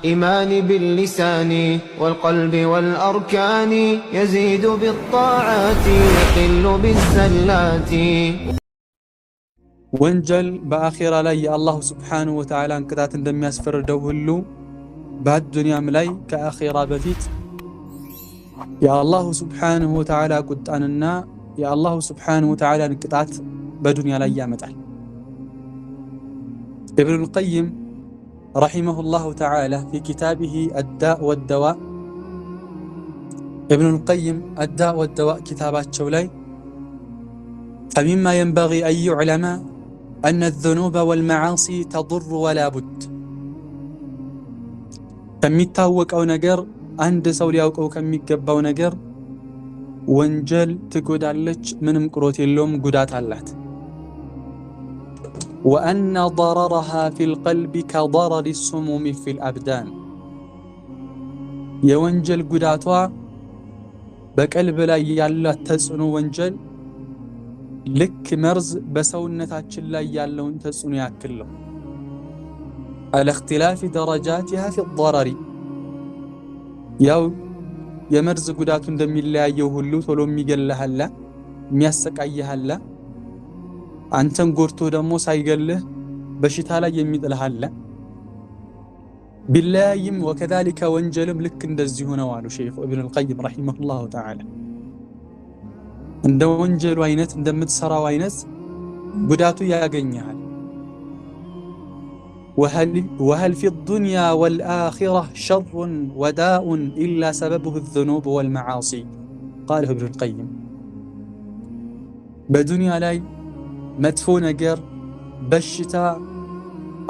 إيمان باللسان والقلب والأركان يزيد بالطاعات يقل بالزلات. ወንጀል በአኺራ ላይ የአላሁ ስብሓንሁ ወተዓላ ቅጣት እንደሚያስፈርደው ሁሉ በአዱንያም ላይ ከአኺራ በፊት የአላሁ ስብሓንሁ ወተዓላ ቁጣንና የአላሁ ስብሓንሁ ወተዓላን ቅጣት በዱንያ ላይ ያመጣል። ኢብኑል ቀይም ረሒመሁላሁ ተዓላ ፊ ኪታቢሂ አዳእ ወደዋእ ኢብኑል ቀይም አዳእ ወደዋእ ኪታባቸው ላይ ፈሚማ የንበጊ አን ዩዕለመ አነ ዘኑበ ወልመዓሲ ተዱር ወላ ቡድ ከሚታወቀው ነገር አንድ ሰው ሊያውቀው ከሚገባው ነገር ወንጀል ትጎዳለች፣ ምንም ቅሮት የለውም፣ ጉዳት አላት። ወአነ ضረረሃ ፊል ቀልቢ ከضረሪ ሱሙሚ ፊል አብዳን የወንጀል ጉዳቷ በቀልብ ላይ ያላት ተጽዕኖ ወንጀል ልክ መርዝ በሰውነታችን ላይ ያለውን ተጽዕኖ ያክል ነው። አለ እክትላፊ ደረጃቲሃ ፊ ضረሪ ያው የመርዝ ጉዳቱ እንደሚለያየው ሁሉ ቶሎ የሚገልህ አለ፣ የሚያሰቃይህ አለ፣ አንተን ጎድቶ ደግሞ ሳይገልህ በሽታ ላይ የሚጥልህ አለ። ቢለያይም ወከዛሊከ ወንጀልም ልክ እንደዚሁ ነው አሉ ሸይኹ ኢብኑል ቀይም ረሒመሁላሁ ተዓላ። እንደ ወንጀሉ አይነት እንደምትሰራው አይነት ጉዳቱ ያገኘሃል። ወሀል ፊ ዱንያ ወልአኺራ ሸሩን ወዳኡን ኢላ ሰበብሁ ዘኑብ ወልመዓሲ ቃለሁ ኢብኑል ቀይም። በዱንያ ላይ መጥፎ ነገር በሽታ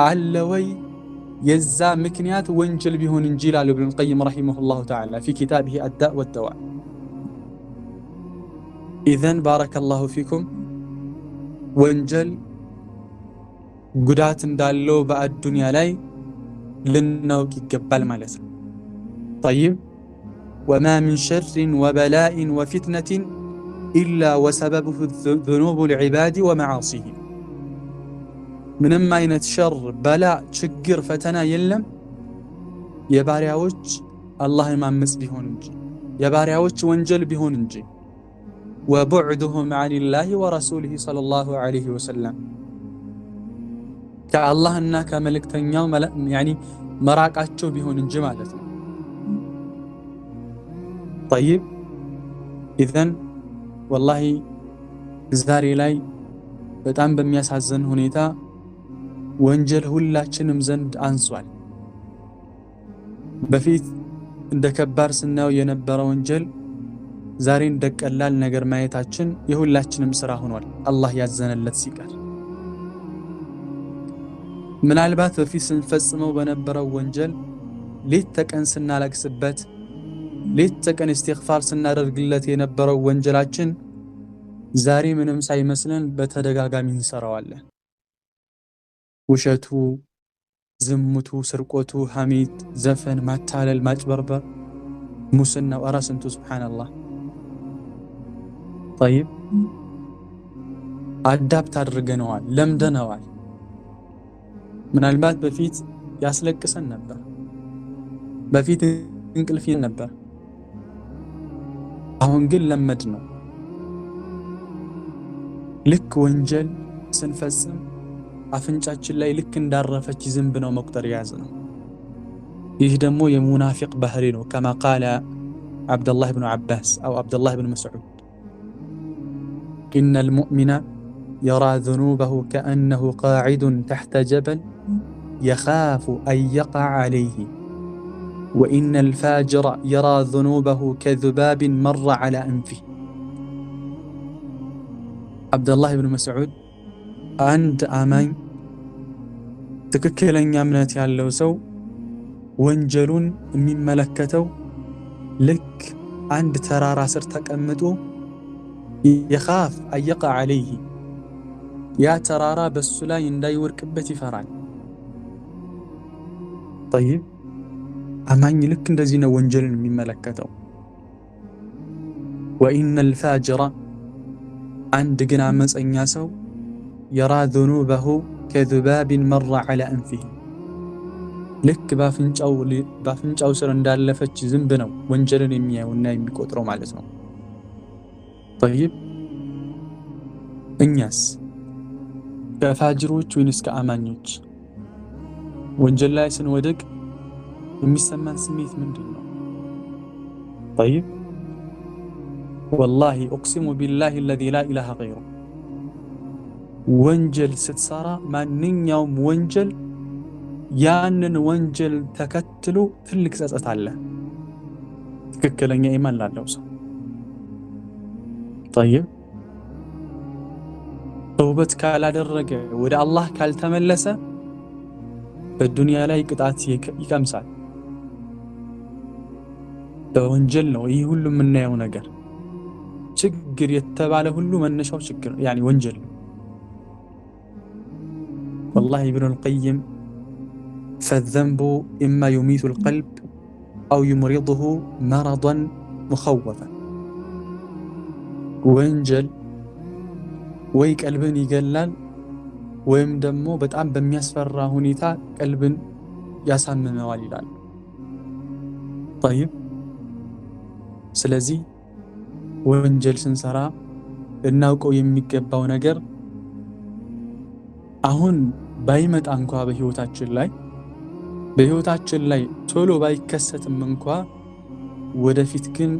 አለ ወይ? የዛ ምክንያት ወንጀል ቢሆን እንጂ ይላሉ ኢብኑል ቀይም ረሒመሁላሁ ተዓላ ፊ ኪታቢሂ አዳእ ወደዋእ። ኢዘን ባረከላሁ ፊኩም ወንጀል ጉዳት እንዳለው በአዱንያ ላይ ልናውቅ ይገባል ማለት ነው። ጠይብ ወማ ሚን ሸርን ወበላኢን ወፊትነትን ኢላ ወሰበብሁ ዙኑቡ ልዕባድ ወመዓሲሂም ምንም አይነት ሸር፣ በላ፣ ችግር፣ ፈተና የለም የባሪያዎች አላህን ማመፅ ቢሆን እንጂ የባሪያዎች ወንጀል ቢሆን እንጂ ወቡዕድሁም ዐኒላሂ ወረሱሊሂ ሰለላሁ ዐለይሂ ወሰለም ከአላህና ከመልእክተኛው መራቃቸው ቢሆን እንጂ ማለት ነው። ጠይብ ኢዘን ወላሂ ዛሬ ላይ በጣም በሚያሳዝን ሁኔታ ወንጀል ሁላችንም ዘንድ አንሷል። በፊት እንደ ከባድ ስናየው የነበረ ወንጀል ዛሬ እንደ ቀላል ነገር ማየታችን የሁላችንም ስራ ሆኗል፣ አላህ ያዘነለት ሲቀር። ምናልባት በፊት ስንፈጽመው በነበረው ወንጀል ሌት ተቀን ስናለቅስበት፣ ሌት ተቀን ኢስቲግፋር ስናደርግለት የነበረው ወንጀላችን ዛሬ ምንም ሳይመስለን በተደጋጋሚ እንሰራዋለን። ውሸቱ፣ ዝሙቱ፣ ስርቆቱ፣ ሐሜት፣ ዘፈን፣ ማታለል፣ ማጭበርበር፣ ሙስናው፣ ኧረ ስንቱ ሱብሓነላህ። ጠይብ አዳፕት አድርገነዋል፣ ለምደነዋል። ምናልባት በፊት ያስለቅሰን ነበር፣ በፊት እንቅልፍ ነበር። አሁን ግን ለመድ ነው። ልክ ወንጀል ስንፈጽም አፍንጫችን ላይ ልክ እንዳረፈች ዝንብ ነው መቁጠር የያዝ ነው። ይህ ደግሞ የሙናፊቅ ባህሪ ነው። ከማ ቃለ ዓብደላህ ብኑ ዓባስ አው ዓብደላህ ብኑ መስዑድ ኢነል ሙእሚነ የራ ዘኑበሁ ከአነሁ ቃዒዱን ተሕተ ጀበል የኻፉ አን የቅዐ ዐለይህ ወኢነል ፋጅረ የራ ዘኑበሁ ከዙባብን መረ ዐላ አንፊህ። ዓብደላህ ብኑ መስዑድ አንድ አማኝ ትክክለኛ እምነት ያለው ሰው ወንጀሉን የሚመለከተው ልክ አንድ ተራራ ስር ተቀምጦ የኻፍ አን የቅዐ ዐለይህ ያ ተራራ በሱ ላይ እንዳይወርቅበት ይፈራል። ጠይብ አማኝ ልክ እንደዚህ ነው ወንጀልን የሚመለከተው። ወኢነል ፋጅረ አንድ ግን አመፀኛ ሰው የራ ዘኑበሁ ከዙባብን መረ ዐላ አንፊህ ልክ ባፍንጫው ስር እንዳለፈች ዝንብ ነው ወንጀልን የሚያየውና የሚቆጥረው ማለት ነው። ጠይብ እኛስ ከፋጅሮች ወይንስ ከአማኞች? ወንጀል ላይ ስንወድቅ የሚሰማን ስሜት ምንድን ነው? ጠይብ ወላሂ ኡቅሲሙ ቢላሂ አለዚ ላ ኢላሃ ገይሩ ወንጀል ስትሰራ ማንኛውም ወንጀል ያንን ወንጀል ተከትሎ ትልቅ ጸጸት አለ ትክክለኛ ኢማን ላለው ሰው። ጠይብ ተውበት ካላደረገ ወደ አላህ ካልተመለሰ በዱንያ ላይ ቅጣት ይቀምሳል። በወንጀል ነው ይህ ሁሉ የምናየው ነገር። ችግር የተባለ ሁሉ መነሻው ችግር ያኒ ወንጀል ነው። ወላሂ ኢብኑል ቀይም ፈዘንቡ ኢማ ዩሚቱል ቀልብ አው ዩምሪዱሁ መረደን ሙኸወፈን ወንጀል ወይ ቀልብን ይገላል ወይም ደግሞ በጣም በሚያስፈራ ሁኔታ ቀልብን ያሳምመዋል ይላል። ጠይብ ስለዚህ ወንጀል ስንሰራ ልናውቀው የሚገባው ነገር አሁን ባይመጣ እንኳ በህይወታችን ላይ ቶሎ ባይከሰትም እንኳ ወደፊት ግን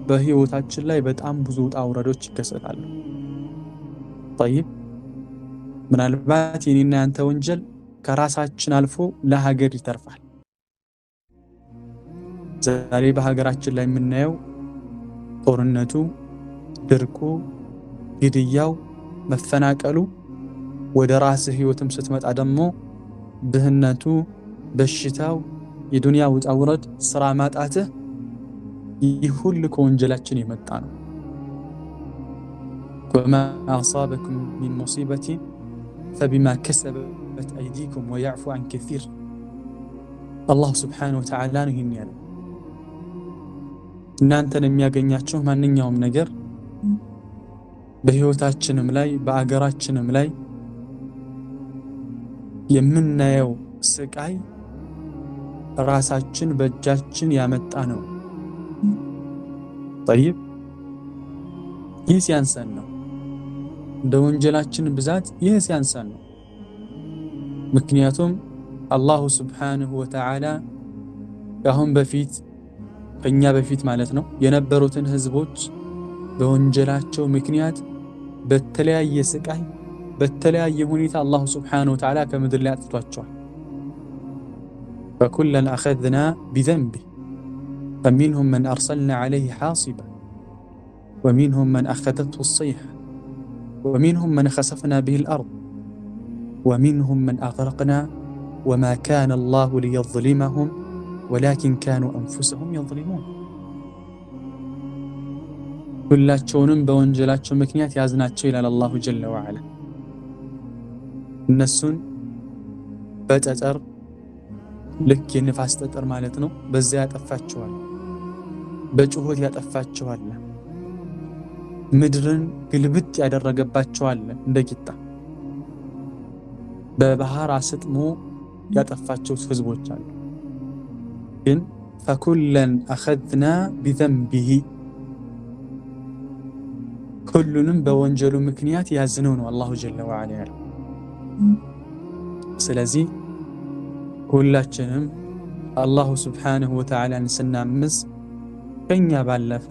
በህይወታችን ላይ በጣም ብዙ ውጣ ውረዶች ይከሰታሉ። ጠይብ ምናልባት የኔና ያንተ ወንጀል ከራሳችን አልፎ ለሀገር ይተርፋል። ዛሬ በሀገራችን ላይ የምናየው ጦርነቱ፣ ድርቁ፣ ግድያው፣ መፈናቀሉ፣ ወደ ራስህ ህይወትም ስትመጣ ደግሞ ድህነቱ፣ በሽታው፣ የዱንያ ውጣ ውረድ፣ ስራ ማጣትህ ይህ ሁሉ ከወንጀላችን የመጣ ነው። ወማ አሳበኩም ሚን ሙሲበቲን ፈቢማ ከሰበት አይዲኩም ወየዕፉ አን ከሲር። አላህ ሱብሓነሁ ወተዓላ ነው ይህን ያለው። እናንተን የሚያገኛችሁ ማንኛውም ነገር በህይወታችንም ላይ በአገራችንም ላይ የምናየው ስቃይ ራሳችን በእጃችን ያመጣ ነው። ጠይብ ይህ ሲያንሰን ነው። እንደ ወንጀላችን ብዛት ይህ ሲያንሰን ነው። ምክንያቱም አላሁ ሱብሓነሁ ወተዓላ ከአሁን በፊት ከኛ በፊት ማለት ነው የነበሩትን ህዝቦች በወንጀላቸው ምክንያት በተለያየ ስቃይ በተለያየ ሁኔታ አላሁ ሱብሓነሁ ወተዓላ ከምድር ላይ አጥፍቷቸዋል። ፈኩለን አኸዝና ቢዘንቢህ ፈሚንሁም መን አርሰልና ዐለይሂ ሓሲባ ወሚንሁም መን አኸዘትሁ ሰይሐ ወሚንሁም መን ኸሰፍና ቢሂል አርድ ወሚንሁም መን አግረቅና ወማ ካነ አላሁ ሊየዝሊመሁም ወላኪን ካኑ አንፉሰሁም የዝሊሙን። ሁላቸውንም በወንጀላቸው ምክንያት ያዝናቸው ይላል አላሁ ጀለ ወዐላ። እነሱን በጠጠር ልክ የንፋስ ጠጠር ማለት ነው በዚያ ያጠፋቸዋል፣ በጩኸት ያጠፋቸዋል፣ ምድርን ግልብጥ ያደረገባቸዋል እንደ ቂጣ፣ በባህር አስጥሞ ያጠፋቸው ህዝቦች አሉ። ግን ፈኩለን አኸዝና ቢዘንቢሂ ሁሉንም በወንጀሉ ምክንያት ያዝነው ነው አላሁ ጀለ ወዐላ ያለው። ስለዚህ ሁላችንም አላሁ ሱብሓነሁ ወተዓላን ስናምፅ ከኛ ባለፈ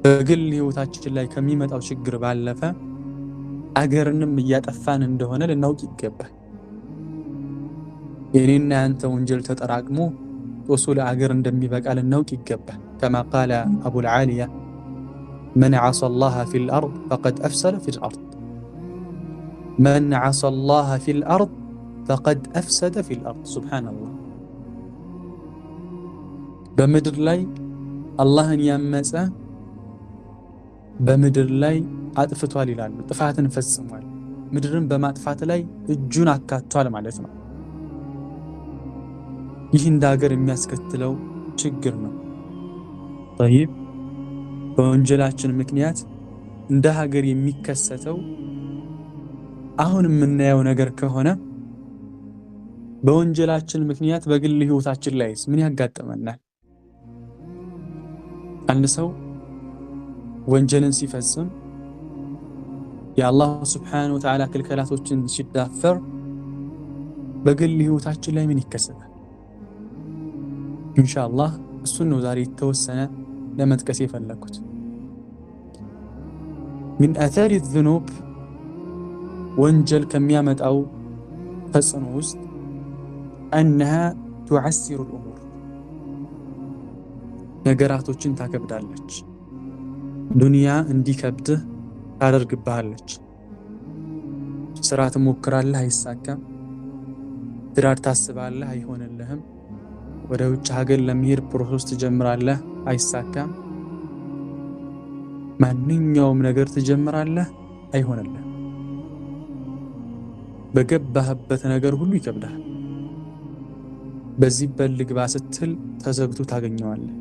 በግል ህይወታችን ላይ ከሚመጣው ችግር ባለፈ አገርንም እያጠፋን እንደሆነ ልናውቅ ይገባል። የኔና ያንተ ወንጀል ተጠራቅሞ ጦሱ ለአገር እንደሚበቃ ልናውቅ ይገባል። ከማ ቃለ አቡል ዓሊያ መን ዐሳ አላህ ፊል አርድ ፈቀድ አፍሰደ ፊል አርድ መን ዐሳ አላህ ፊል አርድ ፈቀድ አፍሰደ ፊል አርድ። ሱብሓነላህ። በምድር ላይ አላህን ያመፀ በምድር ላይ አጥፍቷል ይላሉ። ጥፋትን ፈጽሟል፣ ምድርን በማጥፋት ላይ እጁን አካቷል ማለት ነው። ይህ እንደ ሀገር የሚያስከትለው ችግር ነው። ጠይብ በወንጀላችን ምክንያት እንደ ሀገር የሚከሰተው አሁን የምናየው ነገር ከሆነ በወንጀላችን ምክንያት በግል ህይወታችን ላይስ ምን ያጋጥመናል? አንድ ሰው ወንጀልን ሲፈጽም የአላህ ሱብሓነሁ ወተዓላ ክልከላቶችን ሲዳፈር በግል ህይወታችን ላይ ምን ይከሰታል? ኢንሻአላህ እሱን ነው ዛሬ የተወሰነ ለመጥቀስ የፈለኩት። ሚን አታሪ ዙኑብ ወንጀል ከሚያመጣው ተጽዕኖ ውስጥ አነሃ ቱዐሲሩ ልኡሙር ነገራቶችን ታከብዳለች። ዱንያ እንዲከብድህ ታደርግብሃለች። ስራ ትሞክራለህ፣ አይሳካም። ትዳር ታስባለህ፣ አይሆንልህም። ወደ ውጭ ሀገር ለመሄድ ፕሮሰስ ትጀምራለህ፣ አይሳካም። ማንኛውም ነገር ትጀምራለህ፣ አይሆንልህም። በገባህበት ነገር ሁሉ ይከብዳል። በዚህ በር ልግባ ስትል ተዘግቶ ታገኘዋለህ።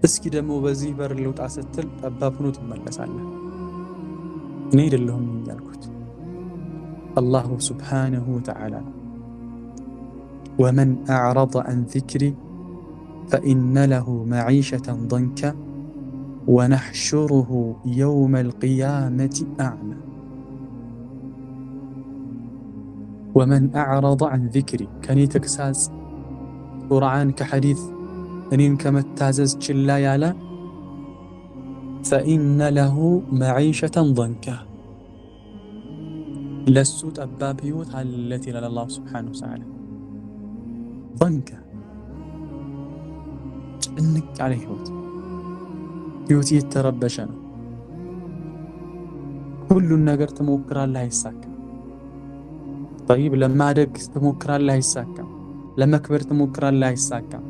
እስኪ ደግሞ በዚህ በር ልውጣ ስትል ጠባብ ሆኖ ትመለሳለህ። እኔ አይደለሁም ያልኩት አላሁ ሱብሓነሁ ወተዓላ ነው። ወመን አዕረض ዐን ዚክሪ ፈኢነ ለሁ መዒሸተን ضንከ ወነሕሹሩሁ የውመል ቂያመቲ አዕማ። ወመን አዕረض ዐን ዚክሪ ከኔ ተግሳጽ ቁርአን ከሐዲስ እኔን ከመታዘዝ ችላ ያለ ፈኢነ ለሁ መዒሸተን ضንከ ለሱ ጠባብ ህይወት አለት ይላል አላሁ ሱብሓነሁ ወተዓላ። ضንከ ጭንቅ ያለ ህይወት የተረበሸ ነው። ሁሉን ነገር ትሞክራለህ፣ አይሳካም። ጠይብ ለማደግ ትሞክራለህ፣ አይሳካም። ለመክበር ትሞክራለህ፣ አይሳካም።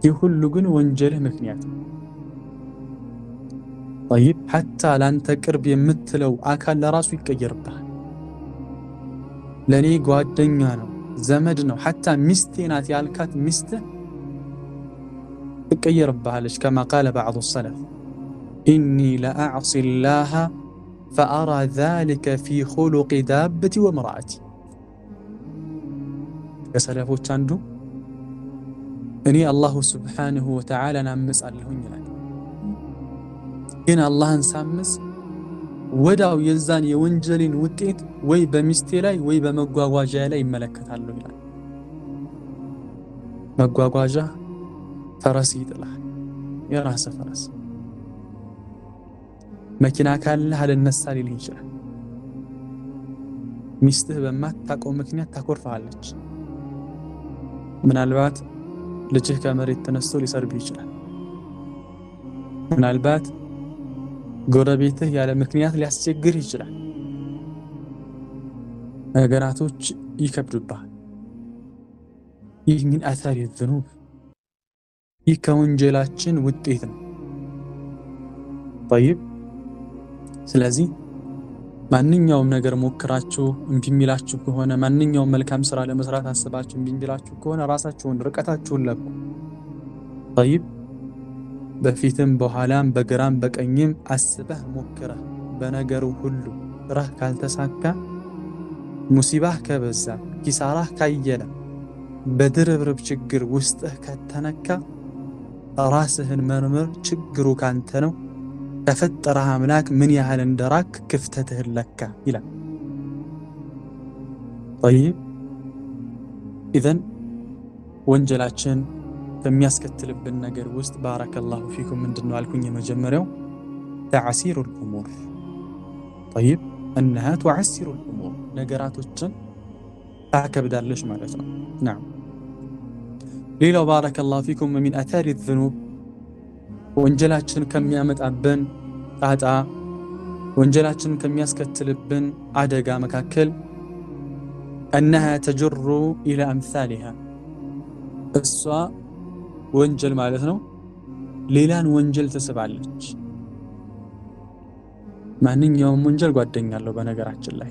ይህ ሁሉ ግን ወንጀልህ ምክንያት ነው። ጠይብ ሐታ ላንተ ቅርብ የምትለው አካል ለራሱ ይቀየርብሃል። ለኔ ጓደኛ ነው፣ ዘመድ ነው፣ ሐታ ሚስቴ ናት ያልካት ሚስትህ ትቀየርብሃለች። ከማ ቃለ ባዕዱ ሰለፍ ኢኒ ለአዕሲ ላህ ፈአራ ዛሊከ ፊ ኹሉቂ ዳበቲ ወምርአቲ። ከሰለፎች አንዱ እኔ አላሁ ሱብሓነሁ ወተዓላን አምጻለሁኝ ይላል። ግን አላህን ሳምጽ ወዳው የዛን የወንጀልን ውጤት ወይ በሚስቴ ላይ ወይ በመጓጓዣ ላይ ይመለከታለሁ ይላል። መጓጓዣ ፈረስ ይጥላል፣ የራስ ፈረስ። መኪና ካለህ አልነሳ ሊልህ ይችላል። ሚስትህ በማታውቀው ምክንያት ታኮርፋለች። ምናልባት ልጅህ ከመሬት ተነስቶ ሊሰርብህ ይችላል። ምናልባት ጎረቤትህ ያለ ምክንያት ሊያስቸግር ይችላል። ነገራቶች ይከብዱብሃል። ይህ ሚን አታሪ ዙኑብ፣ ይህ ከወንጀላችን ውጤት ነው። ጠይብ ስለዚህ ማንኛውም ነገር ሞክራችሁ እምቢ የሚላችሁ ከሆነ፣ ማንኛውም መልካም ስራ ለመስራት አስባችሁ እምቢ የሚላችሁ ከሆነ ራሳችሁን ርቀታችሁን ለቁ። ጠይብ በፊትም በኋላም በግራም በቀኝም አስበህ ሞክረህ በነገሩ ሁሉ ረህ ካልተሳካ፣ ሙሲባህ ከበዛ፣ ኪሳራህ ካየለ፣ በድርብርብ ችግር ውስጥህ ከተነካ ራስህን መርምር። ችግሩ ካንተ ነው። ከፈጠረህ አምላክ ምን ያህል እንደራክ ክፍተትህን ለካ ይላል። ጠይብ ኢዘን ወንጀላችን ከሚያስከትልብን ነገር ውስጥ ባረከላሁ ፊኩም ምንድነው አልኩኝ? የመጀመሪያው ተዕሲሩል ኡሙር። ጠይብ እነሃ ቱዐሲሩል ኡሙር ነገራቶችን ታከብዳለች ማለት ነው። ናም ሌላው ባረከላሁ ፊኩም ሚን አታሪ ዙኑብ ወንጀላችን ከሚያመጣብን ጣጣ፣ ወንጀላችን ከሚያስከትልብን አደጋ መካከል እነሃ ተጀሩ ኢላ አምሳሊሃ እሷ ወንጀል ማለት ነው ሌላን ወንጀል ትስባለች። ማንኛውም ወንጀል ጓደኛ አለው። በነገራችን ላይ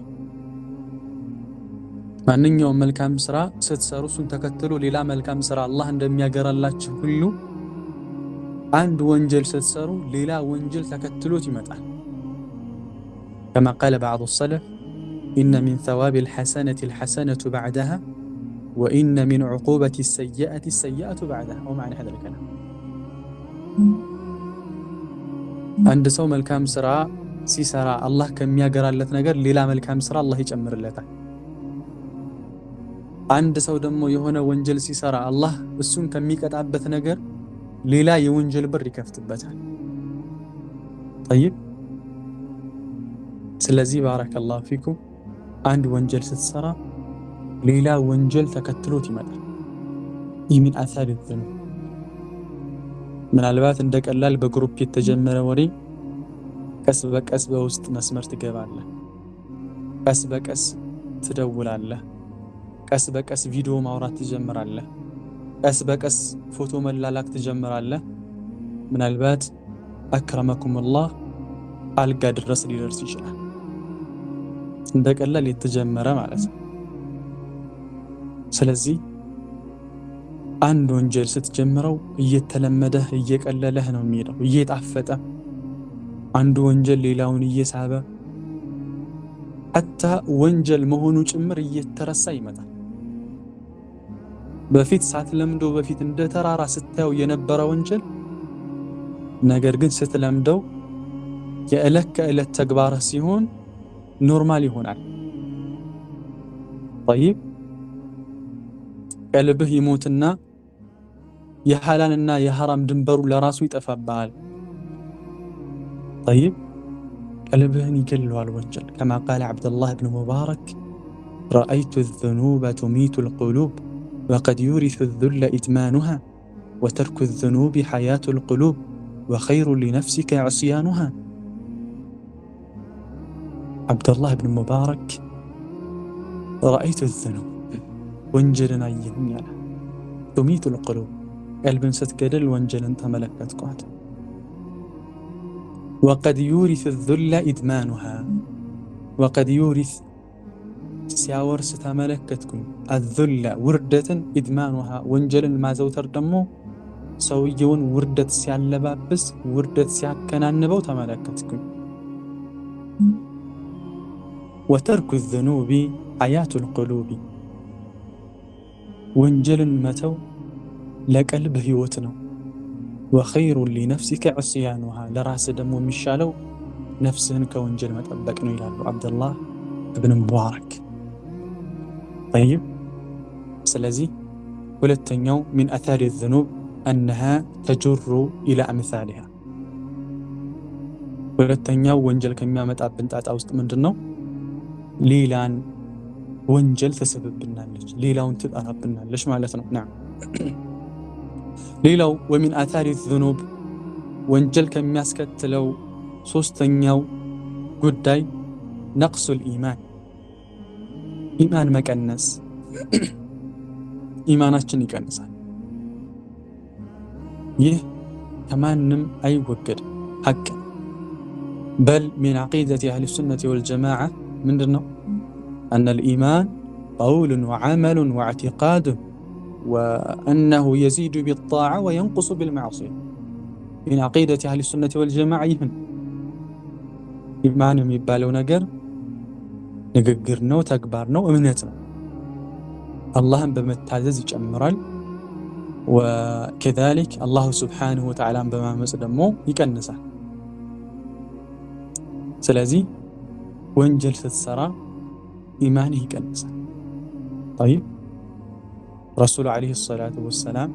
ማንኛውም መልካም ስራ ስትሰሩ እሱን ተከትሎ ሌላ መልካም ስራ አላህ እንደሚያገራላችሁ ሁሉ አንድ ወንጀል ስትሰሩ ሌላ ወንጀል ተከትሎት ይመጣል። ከማ ቃለ ባዕዱ ሰለፍ ኢነ ሚን ሰዋቢል ሐሰነቲል ሐሰነቱ በዕደሃ ወኢነ ሚን ዑቁበቲ ሰይአቲ ሰይአቱ በዕደሃ ወመዕና ሀዛል ከላም። አንድ ሰው መልካም ስራ ሲሰራ አላህ ከሚያገራለት ነገር ሌላ መልካም ስራ አላህ ይጨምርለታል። አንድ ሰው ደግሞ የሆነ ወንጀል ሲሰራ አላህ እሱን ከሚቀጣበት ነገር ሌላ የወንጀል በር ይከፍትበታል። ጠይብ፣ ስለዚህ ባረከላሁ ፊኩም አንድ ወንጀል ስትሰራ ሌላ ወንጀል ተከትሎት ይመጣል። ይህ ሚን አሳሪ ዝኑብ። ምናልባት እንደ ቀላል በግሩፕ የተጀመረ ወሬ ቀስ በቀስ በውስጥ መስመር ትገባለህ፣ ቀስ በቀስ ትደውላለህ፣ ቀስ በቀስ ቪዲዮ ማውራት ትጀምራለህ፣ ቀስ በቀስ ፎቶ መላላክ ትጀምራለህ። ምናልባት አክረመኩሙላህ አልጋ ድረስ ሊደርስ ይችላል። እንደ ቀላል የተጀመረ ማለት ነው። ስለዚህ አንድ ወንጀል ስትጀምረው እየተለመደህ እየቀለለህ ነው የሚሄደው፣ እየጣፈጠ አንዱ ወንጀል ሌላውን እየሳበ ሐታ ወንጀል መሆኑ ጭምር እየተረሳ ይመጣል። በፊት ሳትለምደው በፊት እንደ ተራራ ስታየው የነበረ ወንጀል ነገር ግን ስትለምደው የዕለት ከዕለት ተግባርህ ሲሆን ኖርማል ይሆናል። ጠይብ፣ ቀልብህ ይሞትና የሐላልና የሐራም ድንበሩ ለራሱ ይጠፋብሃል። ጠይብ፣ ቀልብህን ይገለዋል ወንጀል። ከማ ቃለ ዓብደላህ ብን ሙባረክ ረአይቱ ዝኑበ ቱሚቱ ልቁሉብ ወቀድ ዩሪሱ ዙለ ኢድማኑሃ ወተርኩ ዝኑቢ ሐያቱ ልቁሉብ ወኸይሩ ሊነፍሲከ ዕስያኑሃ። ዓብደላህ ብን ሙባረክ ረአይቱ ዝኑብ ወንጀልን አየሁኝ ያለ ቱሚቱ ልቁሉብ ቀልብን ስትገድል ወንጀልን ተመለከትኳት። ወቀድ ዩሪሱ ዙለ ኢድማኑሃ ወቀድ ዩሪስ ሲያወርስ ተመለከትኩኝ። አዙለ ውርደትን፣ ኢድማኑሃ ወንጀልን ማዘውተር ደግሞ ሰውየውን ውርደት ሲያለባብስ ውርደት ሲያከናንበው ተመለከትኩኝ። ወተርኩ ዝኑቢ ሐያቱል ቁሉቢ ወንጀልን መተው ለቀልብ ህይወት ነው። ወኸይሩን ሊነፍሲከ ዕስያኑሃ ለራስህ ደግሞ የሚሻለው ነፍስህን ከወንጀል መጠበቅ ነው ይላሉ ዓብደላህ እብን ሙባረክ። ጠይብ፣ ስለዚህ ሁለተኛው ሚን አታሪ ዝኑብ አነሃ ተጁሩ ኢላ አምሳሊሃ። ሁለተኛው ወንጀል ከሚያመጣብን ጣጣ ውስጥ ምንድን ነው? ሌላን ወንጀል ትስብብናለች፣ ሌላውን ትጠራብናለች ማለት ነው። ና ሌላው ወሚን አታሪ ዝኑብ ወንጀል ከሚያስከትለው ሶስተኛው ጉዳይ ነቅሱል ኢማን፣ ኢማን መቀነስ። ኢማናችን ይቀንሳል። ይህ ከማንም አይወገድም ሐቅ። በል ሚን ዐቂደቲ አህሊ ሱነቲ ወልጀማዓ ምንድን ነው? አነል ኢማን ቀውሉን ወዐመሉን ወዕቲቃዱን ወአነሁ የዚዱ ቢጣዓ ወየንቁሱ ቢልመዕሲያ። ሚን ዐቂደቲ አህሊ ሱነቲ ወልጀማዓ ይህን ኢማን የሚባለው ነገር ንግግር ነው፣ ተግባር ነው፣ እምነት ነው። አላህን በመታዘዝ ይጨምራል። ወከዛሊክ አላሁ ስብሓነሁ ወተዓላን በማመፅ ደግሞ ይቀንሳል። ስለዚህ ወንጀል ስትሰራ ኢማንህ ይቀንሳል። ጠይብ፣ ረሱሉ ዓለይሂ ሰላቱ ወሰላም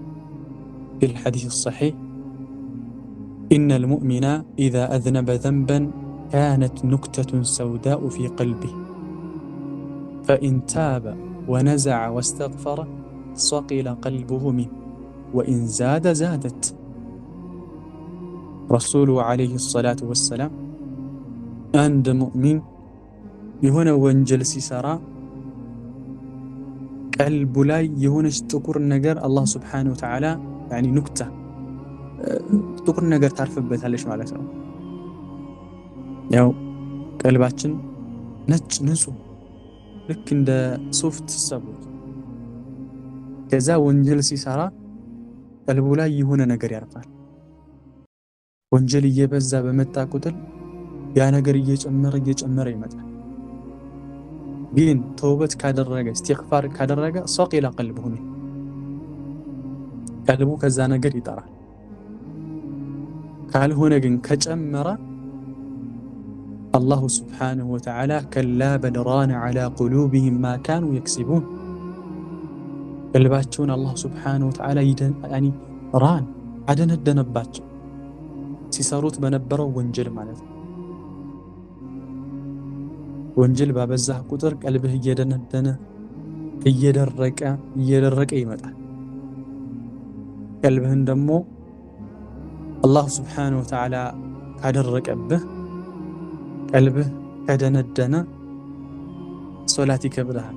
ፊል ሐዲስ ሰሒሕ ኢነል ሙእሚነ ኢዛ አዝነበ ዘንበን ካነት ኑክተቱን ሰውዳኡ ፊ ቀልቢህ ፈኢን ታበ ወነዘዐ ወስተግፈረ ሰቂለ ቀልቡሁ ሚንሁ ወኢን ዛደ ዛደት። ረሱሉ ዓለይሂ ሰላቱ ወሰላም አንድ ሙእሚን የሆነ ወንጀል ሲሰራ ቀልቡ ላይ የሆነች ጥቁር ነገር አላህ ስብሓነሁ ወተዓላ ያኒ ኑክታ ጥቁር ነገር ታርፍበታለች ማለት ነው። ያው ቀልባችን ነጭ ንጹህ ልክ እንደ ሶፍት ሰቡት። ከዛ ወንጀል ሲሰራ ቀልቡ ላይ የሆነ ነገር ያርፋል። ወንጀል እየበዛ በመጣ ቁጥር ያ ነገር እየጨመረ ይመጣል። ግን ተውበት ካደረገ ኢስቲግፋር ካደረገ ሰቂለ ቀልቡሁ ቀልቡ ከዛ ነገር ይጠራል። ካልሆነ ግን ከጨመረ አላሁ ስብሓነሁ ወተዓላ ከላ በል ራነ ዐላ ቁሉቢሂም ማ ካኑ የክሲቡን ቀልባቸውን አላሁ ስብሓነሁ ወተዓላ ራን አደነደነባቸው ሲሰሩት በነበረው ወንጀል ማለት ነው። ወንጀል ባበዛህ ቁጥር ቀልብህ እየደነደነ እየደረቀ ይመጣል። ቀልብህን ደግሞ አላሁ ስብሓነሁ ወተዓላ ካደረቀብህ ቀልብህ ከደነደነ ሶላት ይከብድሃል፣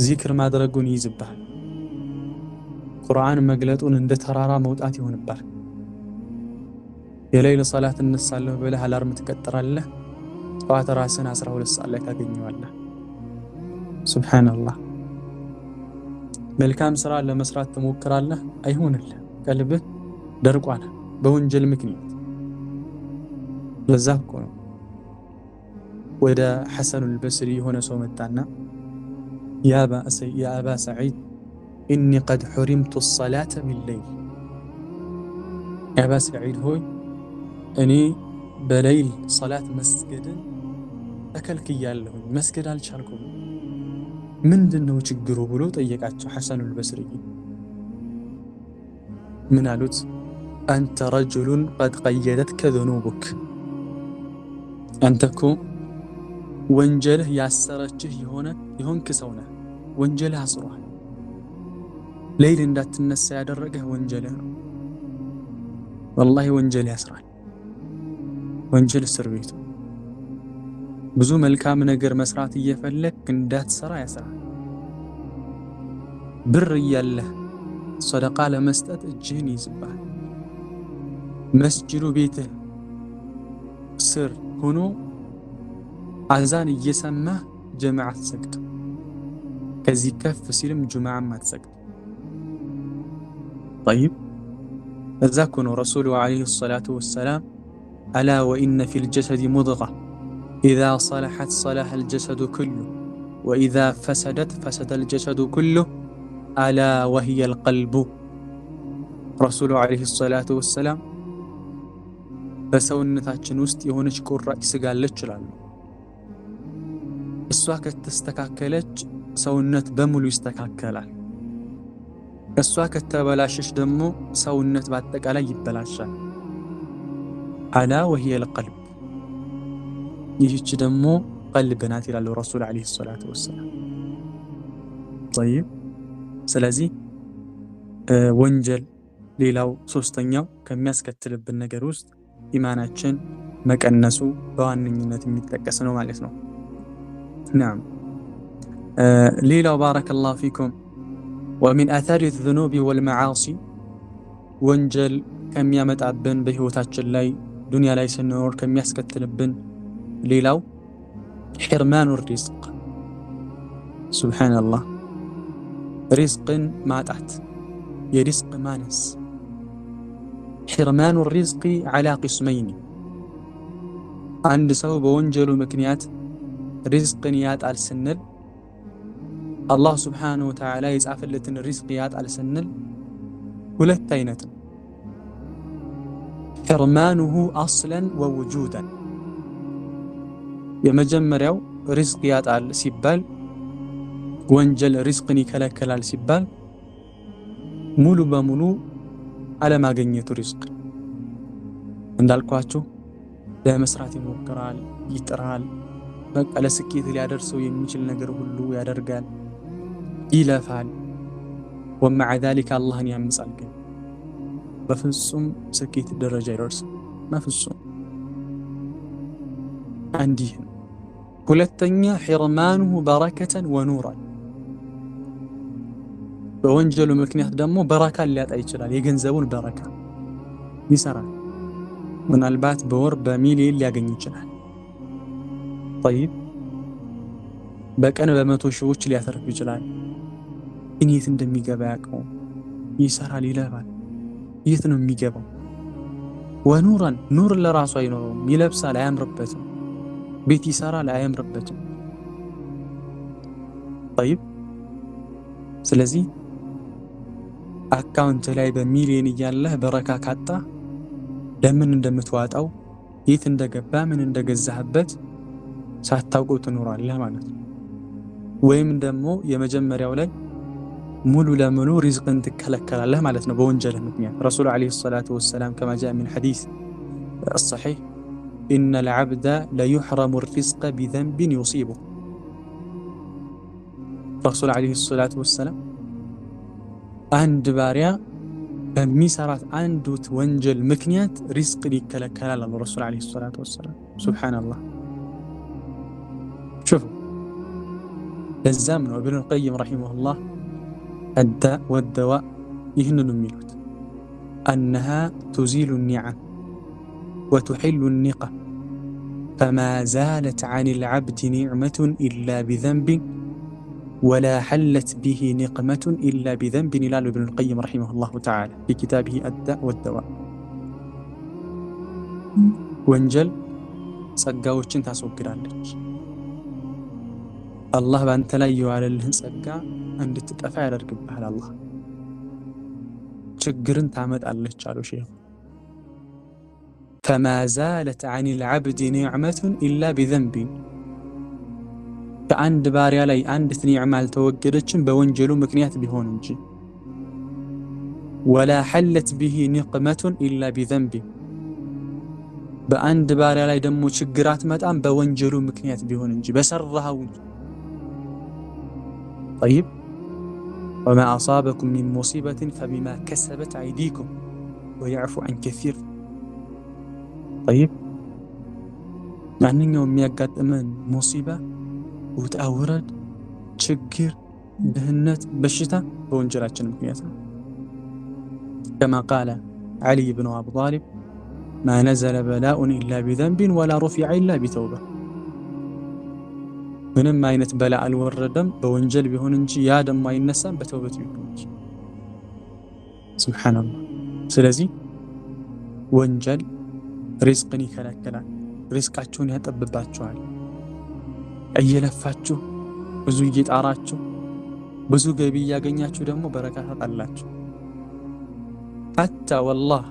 ዚክር ማድረጉን ይይዝብሃል፣ ቁርአን መግለጡን እንደ ተራራ መውጣት ይሆንብሃል። የሌሊት ሶላት እነሳለሁ ብለህ አላርም ትቀጥራለህ፣ ጠዋት ራስን 12 ሰዓት ላይ ታገኘዋለህ። ሱብሓነላህ። መልካም ስራ ለመስራት ትሞክራለህ፣ አይሆንልህ፣ ቀልብህ ደርቋል በወንጀል ምክንያት። ለዛ እኮ ነው ወደ ሐሰኑል በስሪ የሆነ ሰው መጣና ያ አባ ሰዒድ ኢኒ ቀድ ሑሪምቱ ሰላተ ቢለይል፣ አባ ሰዒድ ሆይ እኔ በሌይል ሰላት መስገድን ተከልክያለሁኝ፣ መስገድ አልቻልኩም፣ ምንድነው ችግሩ ብሎ ጠየቃቸው ሐሰኑል በስሪ። ምን አሉት? አንተ ረጁሉን ቀድ ቀየደትከ ዘኑቡክ፣ አንተ እኮ ወንጀልህ ያሰረችህ የሆንክ ሰው ነህ። ወንጀልህ አስሯል። ሌይል እንዳትነሳ ያደረገህ ወንጀልህ ነው። ወላሂ ወንጀል ያስራል። ወንጀል እስር ቤቱ። ብዙ መልካም ነገር መስራት እየፈለግ እንዳትሰራ ያስራል። ብር እያለህ ሰደቃ ለመስጠት እጅህን ይዝባል። መስጂዱ ቤትህ ስር ሆኖ አዛን እየሰማህ ጀማዓ አትሰግድ፣ ከዚህ ከፍ ሲልም ጁምዓም አትሰግድ። ጠይብ እዛ እኮ ነው ረሱሉ ዓለይሂ ሰላቱ ወሰላም አላ ወኢነ ፊል ጀሰዲ ሙድጋ ኢዛ ሰለሐት ሰለሐ አልጀሰዱ ኩሉ ወኢዛ ፈሰደት ፈሰደል ጀሰዱ ኩሉ አላ ወሂየል ቀልቡ። ረሱሉ ዓለይሂ ሰላቱ ወሰላም በሰውነታችን ውስጥ የሆነች ቁራጭ ስጋ አለች ይላሉ። እሷ ከተስተካከለች ሰውነት በሙሉ ይስተካከላል። እሷ ከተበላሸች ደግሞ ሰውነት በአጠቃላይ ይበላሻል። አላ ወሂየል ቀልብ፣ ይህች ደግሞ ቀልብ ናት ይላሉ ረሱል ዓለይሂ ሰላቱ ወሰላም። ጠይብ ስለዚህ ወንጀል ሌላው ሶስተኛው ከሚያስከትልብን ነገር ውስጥ ኢማናችን መቀነሱ በዋነኝነት የሚጠቀስ ነው ማለት ነው። ናም ሌላው ባረከላሁ ፊኩም ወሚን አታሪ ዙኑቢ ወልመዓሲ ወንጀል ከሚያመጣብን በህይወታችን ላይ ዱንያ ላይ ስንኖር ከሚያስከትልብን ሌላው ሕርማኑ ሪዝቅ። ሱብሓነላህ፣ ሪዝቅን ማጣት፣ የሪዝቅ ማነስ። ሕርማኑ ሪዝቂ ዐላ ቂስመይኒ፣ አንድ ሰው በወንጀሉ ምክንያት ሪዝቅን ያጣል ስንል አላህ ስብሓነሁ ወተዓላ የጻፈለትን ሪዝቅ ያጣል ስንል ሁለት አይነት ነው። ሕርማኑሁ አስለን ወውጁደን፣ የመጀመሪያው ሪዝቅ ያጣል ሲባል ወንጀል ሪዝቅን ይከለከላል ሲባል ሙሉ በሙሉ አለማገኘቱ ሪዝቅ። እንዳልኳችሁ ለመስራት ይሞክራል፣ ይጥራል፣ በቃ ለስኬት ሊያደርሰው የሚችል ነገር ሁሉ ያደርጋል፣ ይለፋል። ወመዓ ዛሊከ አላህን ያምጻል፣ ግን በፍጹም ስኬት ደረጃ አይደርስም። በፍጹም አንዲህ ነው። ሁለተኛ ሕርማኑሁ በረከተን ወኑራን፣ በወንጀሉ ምክንያት ደግሞ በረካን ሊያጣ ይችላል። የገንዘቡን በረካ ይሰራል፣ ምናልባት በወር በሚሊዮን ሊያገኝ ይችላል። ጠይብ በቀን በመቶ ሺዎች ሊያተርፍ ይችላል። ግን የት እንደሚገባ ያውቀው። ይሰራል፣ ይለፋል፣ የት ነው የሚገባው? ወኑራን፣ ኑር ለራሱ አይኖረውም፣ ይለብሳል፣ አያምርበትም። ቤት ይሰራል አያምርበትም። طيب ስለዚህ አካውንት ላይ በሚሊዮን እያለህ በረካ ካጣ ለምን እንደምትዋጣው የት እንደገባ ምን እንደገዛህበት ሳታውቀው ትኖራለህ ማለት ነው። ወይም ደግሞ የመጀመሪያው ላይ ሙሉ ለሙሉ ሪዝቅን ትከለከላለህ ማለት ነው በወንጀልህ ምክንያት። ረሱል ዓለይሂ ሰላቱ ወሰላም ከማ ጃአ ሚን ሐዲስ الصحيح إن العبد ليحرم الرزق بذنب يصيبه ረሱል ዓለይሂ ሰላቱ ወሰላም አንድ ባሪያ በሚሰራት አንዱት ወንጀል ምክንያት ሪዝቅን ይከለከላል አሉ ረሱል ዓለይሂ ሰላቱ ወሰላም። ሱብሓነላህ። ሹፉ ለዛም ነው ኢብኑል ቀይም ረሒመሁላህ አዳእ ወደዋእ ይህንኑ የሚሉት አነሃ ቱዚሉ ኒዓም ወቱሒሉ ኒቀም ፈማ ዛለት ዐኒል ዐብዲ ኒዕመቱን ኢላ ቢዘንቢን ወላ ሐለት ቢሂ ኒቅመቱን ኢላ ቢዘንቢን ይላሉ ኢብኑል ቀይም ረሒመሁላሁ ተዓላ ፊ ኪታቢሂ አዳእ ወደዋእ። ወንጀል ጸጋዎችን ታስወግዳለች። አላህ በአንተ ላይ የዋለልህን ጸጋ እንድትጠፋ ያደርግብሃል። አላህ ችግርን ታመጣለች አሉ ሼኹ። ፈማ ዛለት ዐኒል ዐብዲ ኒዕመቱን ኢላ ቢዘንቢን ከአንድ ባሪያ ላይ አንዲት ኒዕማ አልተወገደችም በወንጀሉ ምክንያት ቢሆን እንጂ። ወላ ሐለት ቢሂ ኒቅመቱን ኢላ ቢዘንቢን በአንድ ባሪያ ላይ ደግሞ ችግር አትመጣም በወንጀሉ ምክንያት ቢሆን እንጂ በሰራኸው እንጂ። طيب وما أصابكم من مصيبة فبما كسبت أيديكم ويعفو عن كثير. طيب ማንኛውም የሚያጋጥመን ሙሲባ ውጣ ውረድ፣ ችግር፣ ድህነት፣ በሽታ በወንጀላችን ምክንያት ነው። كما قال علي بن أبي طالب ما نزل بلاء إلا بذنب ولا رفع إلا بتوبة ምንም አይነት በላ አልወረደም በወንጀል ቢሆን እንጂ ያ ደግሞ አይነሳም በተውበት ቢሆን እንጂ። ሱብሃንአላህ። ስለዚህ ወንጀል ሪዝቅን ይከለክላል፣ ሪዝቃችሁን ያጠብባችኋል። እየለፋችሁ ብዙ እየጣራችሁ ብዙ ገቢ እያገኛችሁ ደግሞ በረካ ታጣላችሁ። ሐታ ወላህ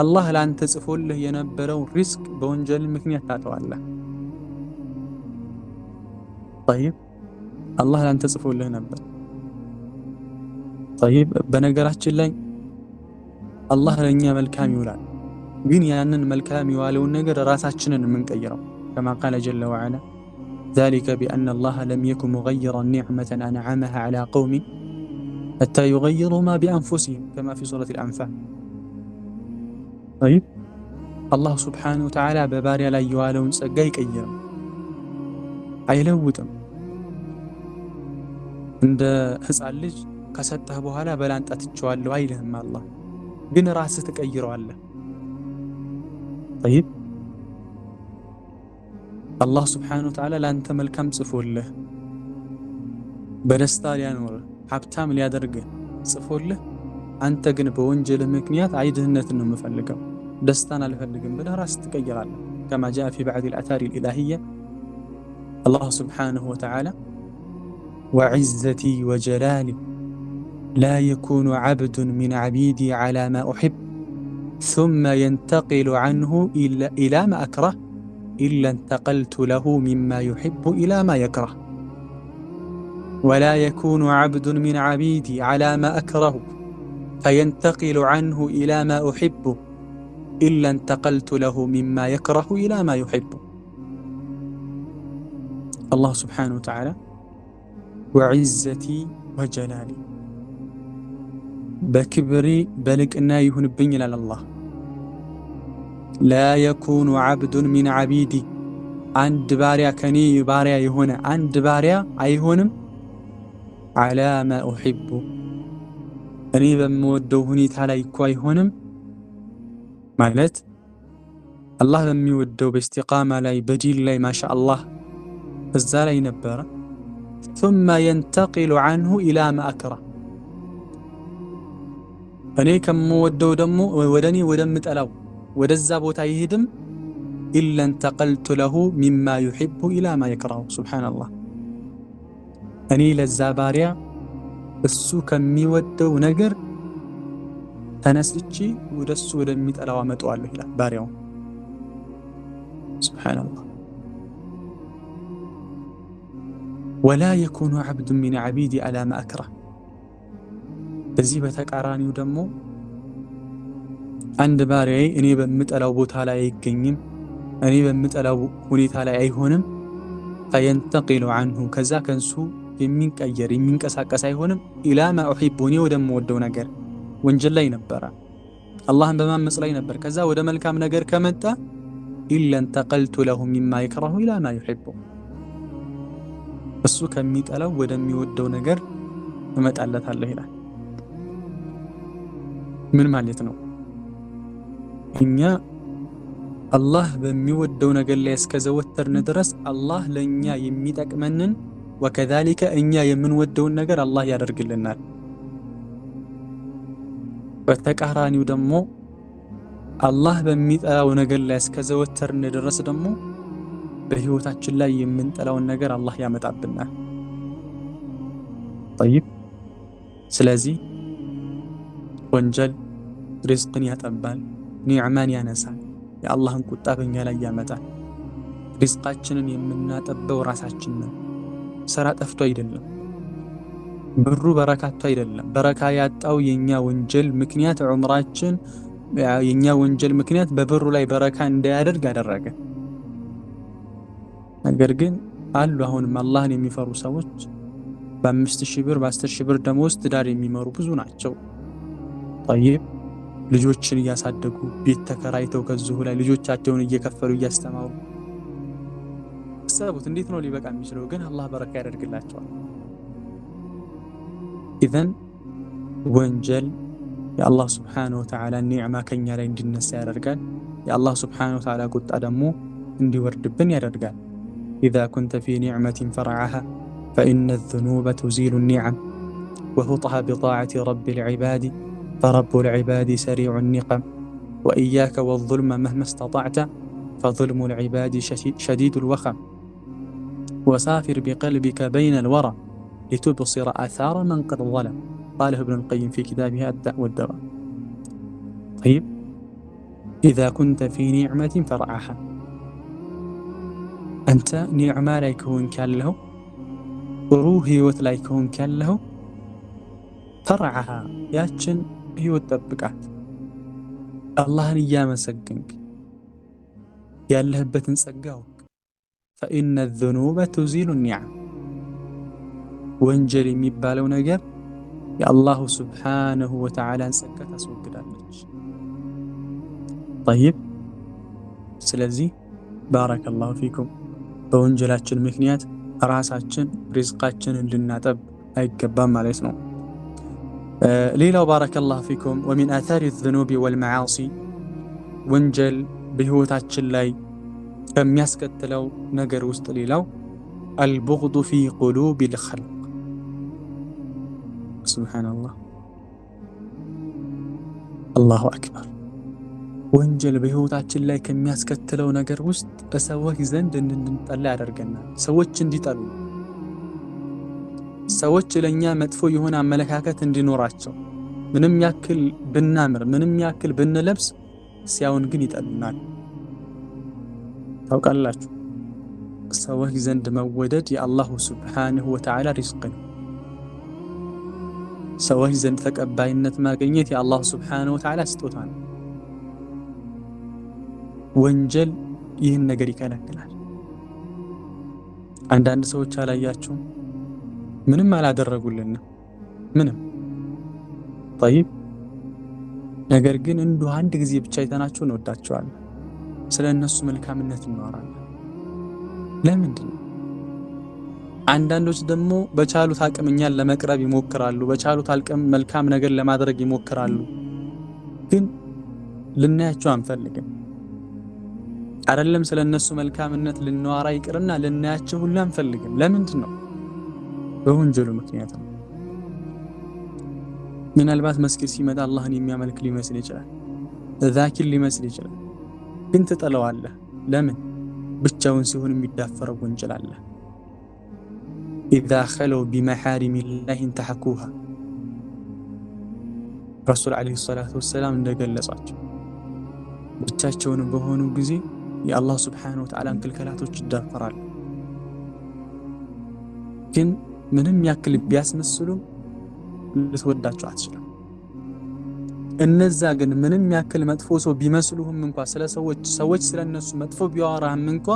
አላህ ለአንተ ጽፎልህ የነበረው ሪዝቅ በወንጀል ምክንያት ታጠዋለህ። طيب አላህ ለአንተ ጽፎልህ ነበር። طيب በነገራችን ላይ አላህ ለእኛ መልካም ይውላል፣ ግን ያንን መልካም የዋለውን ነገር ራሳችንን የምንቀይረው كما قال جل وعلا ذلك بأن الله لم يكن مغيرا نعمة أنعمها على قوم حتى يغيروا ما بأنفسهم كما في سورة الأنفال. طيب الله سبحانه وتعالى بباريا لا يوالون ጸጋ ይቀይራል አይለውጥም። እንደ ህፃን ልጅ ከሰጠህ በኋላ በላንጣ ትቸዋለሁ አይልህም። አላህ ግን ራስህ ትቀይረዋለህ። طيب አላህ ስብሓነሁ ወተዓላ ለአንተ መልካም ጽፎልህ በደስታ ሊያኖርህ ሀብታም ሊያደርግህ ጽፎልህ፣ አንተ ግን በወንጀልህ ምክንያት ድህነትን ነው የምፈልገው ደስታን አልፈልግም ብለህ ራስህ ትቀይራለህ። كما جاء في بعض الآثار الإلهية الله سبحانه وتعالى وعزتي وجلالي لا يكون عبد من عبيدي على ما أحب ثم ينتقل عنه إلى ما أكره إلا انتقلت له مما يحب إلى ما يكره ولا يكون عبد من عبيدي على ما أكره فينتقل عنه إلى ما أحب إلا انتقلت له مما يكره إلى ما يحب. الله سبحانه وتعالى وعزتي وجلالي بكبري بلك إنا يهون بني الله لا يكون عبد من عبيدي عند باريا كني باريا يهون عند باريا أيهونم على ما أحب أني بمودو هني تعالى يكو أيهونم مالت الله بمودو باستقامة لاي بديل لاي ما شاء الله فالزالي نبرة ثم ينتقل عنه إلى ما أكره أني كم مودو دمو ودني ودمت ألو ወደዛ ቦታ ይሄድም ኢላ እንተቀልቱ ለሁ ሚማ ዩሒቡ ኢላ ማ የክረሁ። ሱብሓነላህ። እኔ ለዛ ባሪያ እሱ ከሚወደው ነገር ተነስቼ ወደሱ ወደሚጠላው አመጣዋለሁ ይላል ባሪያው። ሱብሓነላህ። ወላ የኩኑ ዐብዱን ሚን ዐቢዲ ዐላ ማ አክረህ። በዚህ በተቃራኒው ደግሞ አንድ ባሪያዬ እኔ በምጠላው ቦታ ላይ አይገኝም፣ እኔ በምጠላው ሁኔታ ላይ አይሆንም። ፈየንተቂሉ ዐንሁ፣ ከዛ ከንሱ የሚንቀየር የሚንቀሳቀስ አይሆንም። ኢላ ማ ኡሒቡ፣ እኔ ወደምወደው ነገር። ወንጀል ላይ ነበረ፣ አላህን በማመፅ ላይ ነበር። ከዛ ወደ መልካም ነገር ከመጣ ኢላ እንተቀልቱ ለሁ ሚማ የክረሁ ኢላ ማ ዩሒቡ፣ እሱ ከሚጠላው ወደሚወደው ነገር እመጣለታለሁ ይላል። ምን ማለት ነው? እኛ አላህ በሚወደው ነገር ላይ እስከዘወተርን ድረስ አላህ ለእኛ የሚጠቅመንን ወከዛሊከ እኛ የምንወደውን ነገር አላህ ያደርግልናል። በተቃራኒው ደግሞ አላህ በሚጠላው ነገር ላይ እስከዘወተርን ድረስ ደግሞ በህይወታችን ላይ የምንጠላውን ነገር አላህ ያመጣብናል። ጠይብ፣ ስለዚህ ወንጀል ሪዝቅን ያጠባል፣ ኒዕማን ያነሳል፣ የአላህን ቁጣ በእኛ ላይ ያመጣል። ሪዝቃችንን የምናጠበው ራሳችን ነን። ስራ ጠፍቶ አይደለም፣ ብሩ በረካቶ አይደለም። በረካ ያጣው የኛ ወንጀል ምክንያት ዑምራችን፣ የኛ ወንጀል ምክንያት በብሩ ላይ በረካ እንዳያደርግ አደረገ። ነገር ግን አሉ አሁንም አላህን የሚፈሩ ሰዎች በ5000 ብር በ10000 ብር ደሞዝ ትዳር የሚመሩ ብዙ ናቸው። ጠይብ፣ ልጆችን እያሳደጉ ቤት ተከራይተው ከዚሁ ላይ ልጆቻቸውን እየከፈሉ እያስተማሩ ሰቡት። እንዴት ነው ሊበቃ የሚችለው? ግን አላህ በረካ ያደርግላቸዋል። ኢዘን ወንጀል የአላህ ስብሓነሁ ወተዓላ ኒዕማ ከኛ ላይ እንዲነሳ ያደርጋል። የአላህ ስብሓነሁ ወተዓላ ቁጣ ደግሞ እንዲወርድብን ያደርጋል። ኢዛ ኩንተ ፊ ኒዕመቲን ፈርዐሃ ፈኢነ ዙኑበ ቱዚሉ ኒዕም ወሁጥሃ ቢጣዓቲ ረቢል ዒባድ ፈረቡል ዒባድ ሰሪዑ ኒቀም ወኢያከ ወዙልመ መህማ እስተጣዕተ ፈዙልሙል ዒባድ ሸዲዱል ወኸም ወሳፊር ቢቀልቢከ በይነል ወራ ሊቱብሲረ አሳረ መን ቀድ ظለም ቃለሁ ኢብኑል ቀይም ፊ ኪታቢሂ አድ-ዳእ ወድ-ደዋ። ጠይብ፣ ኢዛ ኩንተ ፊ ኒዕመቲን ፈርዐሃ፣ አንተ ኒዕማ ላይ ከሆንክ ያለኸው፣ ጥሩ ህይወት ላይ ከሆንክ ያለኸው፣ ፈርዐሃ፣ ያችን ህይወት ጠብቃት። አላህን እያመሰገንክ ያለህበትን ጸጋ አውቅ። ፈኢነ ዙኑበ ቱዚሉ ኒዕም፣ ወንጀል የሚባለው ነገር የአላሁ ስብሓነሁ ወተዓላን ጸጋ ታስወግዳለች። ጠይብ፣ ስለዚህ ባረከላሁ ፊኩም በወንጀላችን ምክንያት ራሳችን ሪዝቃችንን ልናጠብ አይገባም ማለት ነው። ሌላው ባረከላሁ ፊኩም ወሚን አታሪ ዙኑቢ ወልመዓሲ፣ ወንጀል በህይወታችን ላይ ከሚያስከትለው ነገር ውስጥ ሌላው አልቡግዱ ፊ ቁሉቢል ኸልቅ። ሱብሓነላህ፣ አላሁ አክበር። ወንጀል በህይወታችን ላይ ከሚያስከትለው ነገር ውስጥ በሰዎች ዘንድ እንድንጠላ ያደርገናል። ሰዎች እንዲጠሉ፣ ሰዎች ለእኛ መጥፎ የሆነ አመለካከት እንዲኖራቸው፣ ምንም ያክል ብናምር፣ ምንም ያክል ብንለብስ፣ ሲያውን ግን ይጠሉናል። ታውቃላችሁ፣ ሰዎች ዘንድ መወደድ የአላሁ ስብሓነሁ ወተዓላ ሪዝቅ ነው። ሰዎች ዘንድ ተቀባይነት ማግኘት የአላሁ ስብሓነሁ ወተዓላ ስጦታ ነው። ወንጀል ይህን ነገር ይከለክላል። አንዳንድ ሰዎች አላያችሁም? ምንም አላደረጉልንም፣ ምንም ጠይብ፣ ነገር ግን እንዲሁ አንድ ጊዜ ብቻ አይተናቸው እንወዳቸዋለን። ስለ እነሱ መልካምነት እናወራለን። ለምንድን ነው? አንዳንዶች ደግሞ በቻሉት አቅም እኛን ለመቅረብ ይሞክራሉ። በቻሉት አቅም መልካም ነገር ለማድረግ ይሞክራሉ። ግን ልናያቸው አንፈልግም። አይደለም ስለ እነሱ መልካምነት ልናወራ ይቅርና ልናያቸው ሁሉ አንፈልግም። ለምንድን ነው? በወንጀሉ ምክንያት ነው። ምናልባት መስጊድ ሲመጣ አላህን የሚያመልክ ሊመስል ይችላል፣ ዛኪር ሊመስል ይችላል። ግን ትጠለዋለህ። ለምን ብቻውን ሲሆን የሚዳፈረው ወንጀል አለ። ኢዛ ኸለው ቢመሓሪሚላሂ እንተሐኩሃ ረሱል ዓለይሂ ሰላቱ ወሰላም እንደገለጿቸው ብቻቸውን በሆኑ ጊዜ የአላህ ሱብሓነሁ ወተዓላን ክልከላቶች ይዳፈራሉ። ግን ምንም ያክል ቢያስመስሉ ልትወዳቸው አትችልም። እነዛ ግን ምንም ያክል መጥፎ ሰው ቢመስሉህም እንኳ ስለ ሰዎች ስለ እነሱ መጥፎ ቢያወራህም እንኳ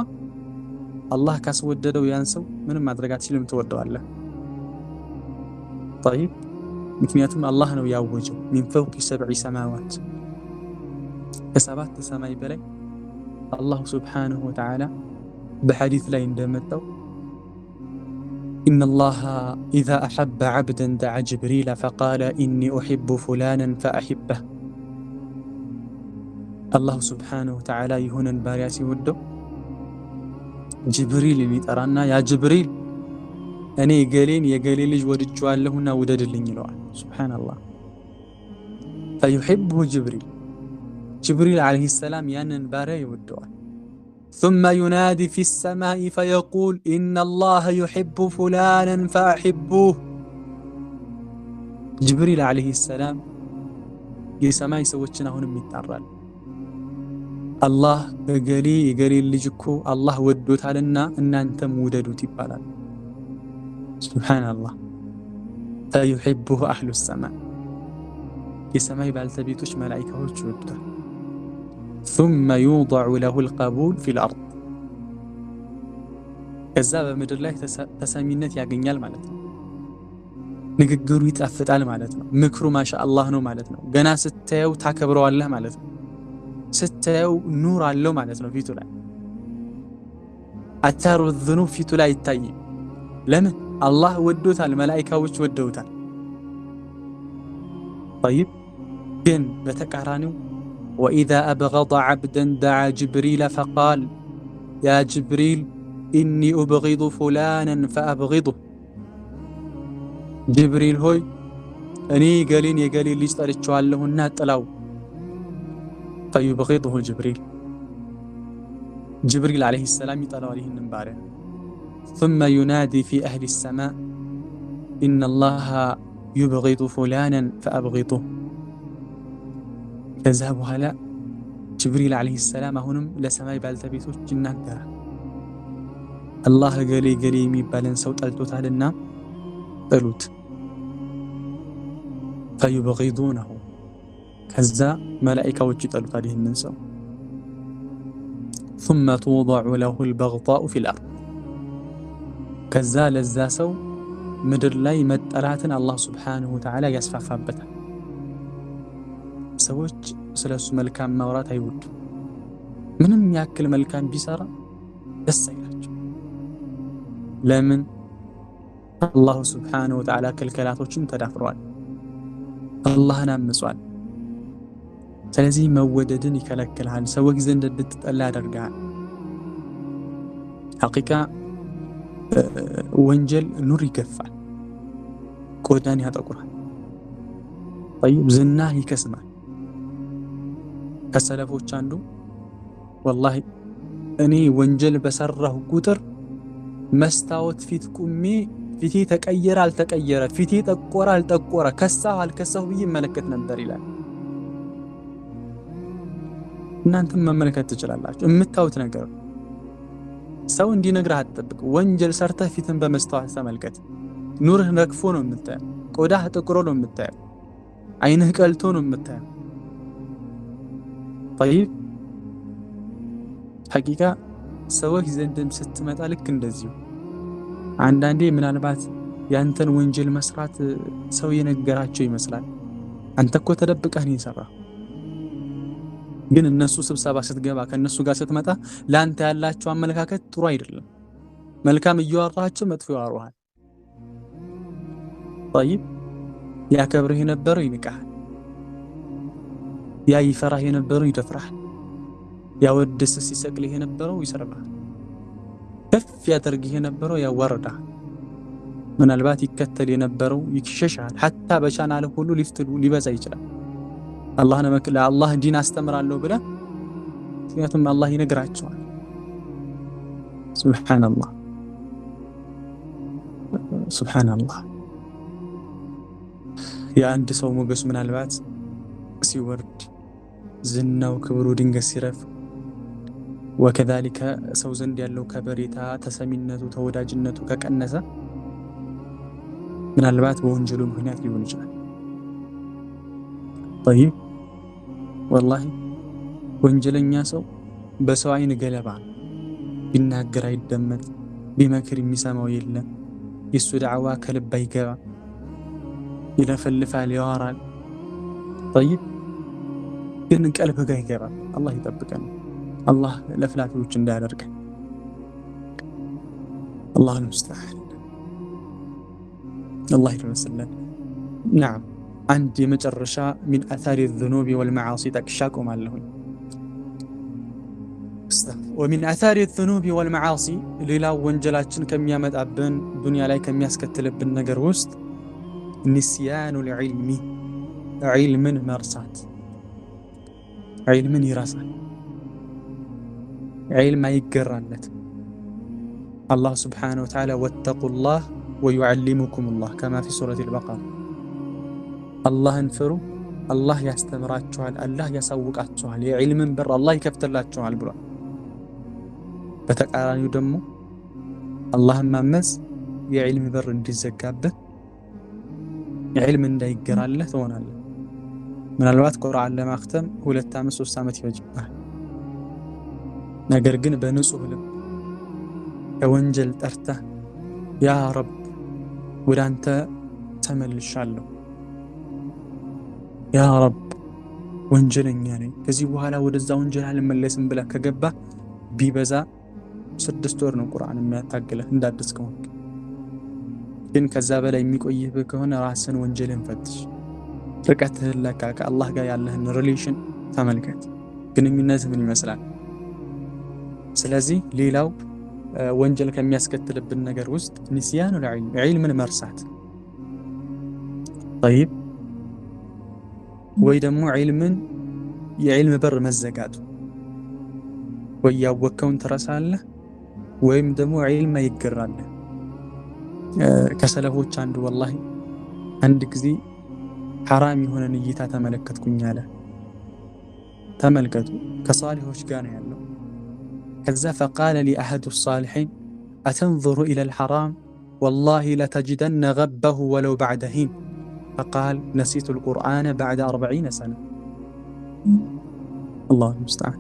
አላህ ካስወደደው ያን ሰው ምንም ማድረግ አትችልም፣ ትወደዋለህ። ጠይብ ምክንያቱም አላህ ነው ያወጀው ሚን ፈውቂ ሰብዒ ሰማዋት ከሰባት ሰማይ በላይ አላሁ ሱብሓነሁ ወተዓላ በሐዲስ ላይ እንደመጣው ኢነላሃ ኢዛ አሐበ ዐብደን ደዓ ጅብሪለ ፈቃለ ኢኒ ኡሒቡ ፉላነን ፈአሒበህ። አላሁ ሱብሓነሁ ወተዓላ የሆነን ባሪያ ሲወደው ጅብሪልን ይጠራና ያ ጅብሪል እኔ የገሌ ልጅ ወድጄዋለሁና ውደድልኝ ይለዋል። ሱብሓነላህ። ፈዩሒቡሁ ጅብሪል ዓለይሂ ሰላም ያንን ባሪያ ይወደዋል። ثم ينادي في السماء فيقول إن الله يحب فلانا فأحبوه. ጅብሪል ዓለይሂ ሰላም የሰማይ ሰዎችን አሁንም ይጣራል። አላህ የገሌ ልጅ እኮ አላህ ወዶታልና እናንተም ውደዱት ይባላል። ሱብሓነላህ። ፈዩሒቡሁ አህሉ ሰማይ የሰማይ ባልተቤቶች መላኢካዎች ይወዱታል። ثم يوضع له القبول في الأرض ከዛ በምድር ላይ ተሰሚነት ያገኛል ማለት ነው። ንግግሩ ይጣፍጣል ማለት ነው። ምክሩ ማሻአላህ ነው ማለት ነው። ገና ስታየው ታከብረዋለህ ማለት ነው። ስታየው ኑር አለው ማለት ነው ፊቱ ላይ። አታሩ الذنوب ፊቱ ላይ ይታያል። ለምን? አላህ ወዶታል፣ መላኢካዎች ወደውታል። طيب ግን በተቃራኒው وإذا أبغض عبدا دعا جبريل فقال يا جبريل إني أبغض فلانا فأبغضه. جبريل هوي أني قالين ليش طريقوا له الناتلاو. فيبغضه جبريل عليه السلام يطلع عليه النبارة. ثم ينادي في أهل السماء إن الله يبغض فلانا فأبغضه. ከዛ በኋላ ጅብሪል ዓለይሂ ሰላም አሁንም ለሰማይ ባልተቤቶች ይናገራል። አላህ ገሌ የሚባለን ሰው ጠልቶታልና ጠሉት። ፈዩብጊዱነሁ ከዛ መላኢካዎች ይጠሉታል ይህንን ሰው። ثم توضع له البغضاء في الأرض ከዛ ለዛ ሰው ምድር ላይ መጠላትን አላህ ሱብሓነሁ ወተዓላ ያስፋፋበታል። ሰዎች ስለሱ መልካም ማውራት አይወዱም። ምንም ያክል መልካም ቢሰራ ደስ አይላቸው። ለምን? አላሁ ሱብሓነሁ ወተዓላ ክልከላቶችን ተዳፍሯል፣ አላህን አምጿል። ስለዚህ መወደድን ይከለክልሃል፣ ሰዎች ዘንድ እንድትጠላ ያደርግሃል። ሐቂቃ ወንጀል ኑር ይገፋል፣ ቆዳን ያጠቁራል፣ ጠይብ ዝና ይከስማል። ከሰለፎች አንዱ ወላሂ እኔ ወንጀል በሰራሁ ቁጥር መስታወት ፊት ቁሜ ፊቴ ተቀየረ አልተቀየረ፣ ፊቴ ጠቆረ አልጠቆረ፣ ከሳሁ አልከሳሁ ብዬ መለከት ነበር ይላል። እናንተም መመልከት ትችላላችሁ። የምታዩት ነገር ሰው እንዲነግርህ አትጠብቅ። ወንጀል ሰርተህ ፊትን በመስታወት ተመልከት። ኑርህ ነክፎ ነው የምታየው፣ ቆዳህ ጠቁሮ ነው የምታየው፣ አይንህ ቀልቶ ነው የምታየው። ጠይብ ሐቂቃ ሰዎች ዘንድም ስትመጣ ልክ እንደዚሁ አንዳንዴ ምናልባት ያንተን ወንጀል መስራት ሰው የነገራቸው ይመስላል። አንተ እኮ ተደብቀህ ነው የሰራው። ግን እነሱ ስብሰባ ስትገባ ከነሱ ጋር ስትመጣ ላንተ ያላቸው አመለካከት ጥሩ አይደለም። መልካም እያወራቸው መጥፎ ያወሩሃል። ጠይብ ያከብርህ የነበረው ይንቃሃል፣ ያ ይፈራህ የነበረው ይደፍራሃል፣ ያወድስህ ሲሰቅልህ የነበረው ይሰርብሃል፣ ከፍ ያደርግህ የነበረው ያዋርዳሃል። ምናልባት ይከተል የነበረው ይክሸሻል። ሐታ በቻናልህ ሁሉ ሊበዛ ይችላል። አላህ ዲን አስተምራለሁ ብለህ ምክንያቱም አላህ ይነግራቸዋል ሱብሓነላህ ሱብሓነላህ። የአንድ ሰው ሞገስ ምናልባት ሲወርድ ዝናው ክብሩ ድንገት ሲረፍ ወከዛሊከ ሰው ዘንድ ያለው ከበሬታ ተሰሚነቱ ተወዳጅነቱ ከቀነሰ ምናልባት በወንጀሉ ምክንያት ሊሆን ይችላል። ጠይብ ወላሂ ወንጀለኛ ሰው በሰው አይን ገለባ ነው። ቢናገር አይደመጥ፣ ቢመክር የሚሰማው የለም። የሱ ዳዕዋ ከልብ አይገባ፣ ይለፈልፋል፣ ያወራል። ጠይብ ግን ቀልብ ጋር ይገባል። አላህ ይጠብቀን። አላህ ለፍላፊዎች እንዳያደርገን። አላሁ ልሙስተዓን። አላህ ይመስለን። ናም አንድ የመጨረሻ ሚን አታሪ ዙኑቢ ወልመዓሲ ጠቅሻ ቆማለሁኝ። ወሚን አታሪ ዙኑቢ ወልመዓሲ ሌላው ወንጀላችን ከሚያመጣብን ዱንያ ላይ ከሚያስከትልብን ነገር ውስጥ ኒስያኑ ልዕልሚ ዒልምን መርሳት። ዒልምን ይረሳል። ዒልም አይገራለትም። አላህ ስብሓነሁ ወተዓላ ወተቁላህ ወዩዓሊሙኩሙላህ ከማ ፊ ሱረቲል በቀራ አላህን ፍሩ፣ አላህ ያስተምራችኋል፣ አላህ ያሳውቃችኋል፣ የዒልምን በር አላህ ይከፍትላችኋል ብሏል። በተቃራኒው ደግሞ አላህን ማመፅ የዒልም በር እንዲዘጋብህ ዒልም እንዳይገራለህ ትሆናለህ። ምናልባት ቁርአን ለማክተም 2 ዓመት 3 ዓመት ይፈጅብሃል። ነገር ግን በንጹህ ልብ ከወንጀል ጠርተህ ያ ረብ ወደ አንተ ተመልሻለሁ፣ ያ ረብ ወንጀለኛ ነኝ፣ ከዚህ በኋላ ወደዛ ወንጀል አልመለስም ብለህ ከገባህ ቢበዛ 6 ወር ነው ቁርአን የሚያታግለህ እንዳዲስ ከሆንክ። ግን ከዛ በላይ የሚቆይብህ ከሆነ ራስን ወንጀልን ፈትሽ። ርቀትህን ለካ ከአላህ ጋር ያለህን ሪሌሽን ተመልከት። ግንኙነት ምን ይመስላል? ስለዚህ ሌላው ወንጀል ከሚያስከትልብን ነገር ውስጥ ኒስያኑ ልዕልም ዒልምን መርሳት። ጠይብ ወይ ደግሞ የዒልም በር መዘጋቱ። ወይ ያወቅከውን ትረሳለህ ወይም ደግሞ ዒልም አይገራልህ። ከሰለፎች አንዱ ወላሂ አንድ ጊዜ ሐራም የሆነን እይታ ተመለከትኩኝ አለ። ተመልከቱ፣ ከሳሊሖች ጋር ነው ያለው። ከዛ ፈቃለ ሊ አሐዱ ሳሊሒን አተንظሩ ኢለል ሐራም ወላሂ ለተጅደነ ገበሁ ወለው በዕደ ሂን ፈቃል ነሲቱ ልቁርአነ በዕደ 40 ሰነ። አላሁ ልሙስተዓን።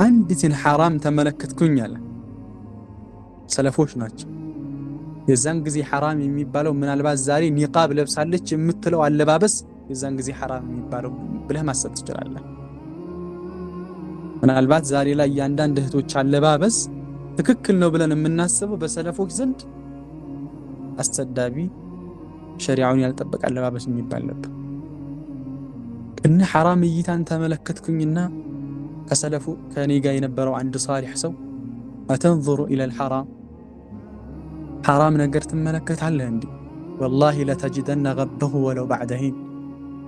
አንዲትን ሐራም ተመለከትኩኝ አለ። ሰለፎች ናቸው። የዛን ጊዜ ሐራም የሚባለው ምናልባት ዛሬ ኒቃብ ለብሳለች የምትለው አለባበስ የዛን ጊዜ ሐራም የሚባለው ብለህ ማሰብ ትችላለህ። ምናልባት ዛሬ ላይ ያንዳንድ እህቶች አለባበስ ትክክል ነው ብለን የምናስበው በሰለፎች ዘንድ አስተዳቢ ሸሪዓውን ያልጠበቀ አለባበስ የሚባል ነበር። እና ሐራም እይታን ተመለከትኩኝና ከሰለፉ ከኔ ጋር የነበረው አንድ ሳሊሕ ሰው አተንظሩ ኢለል ሐራም ሐራም ነገር ትመለከታለህ እንዴ? ወላሂ ለተጅደነ ገበሁ ወለው በዕደ ሂን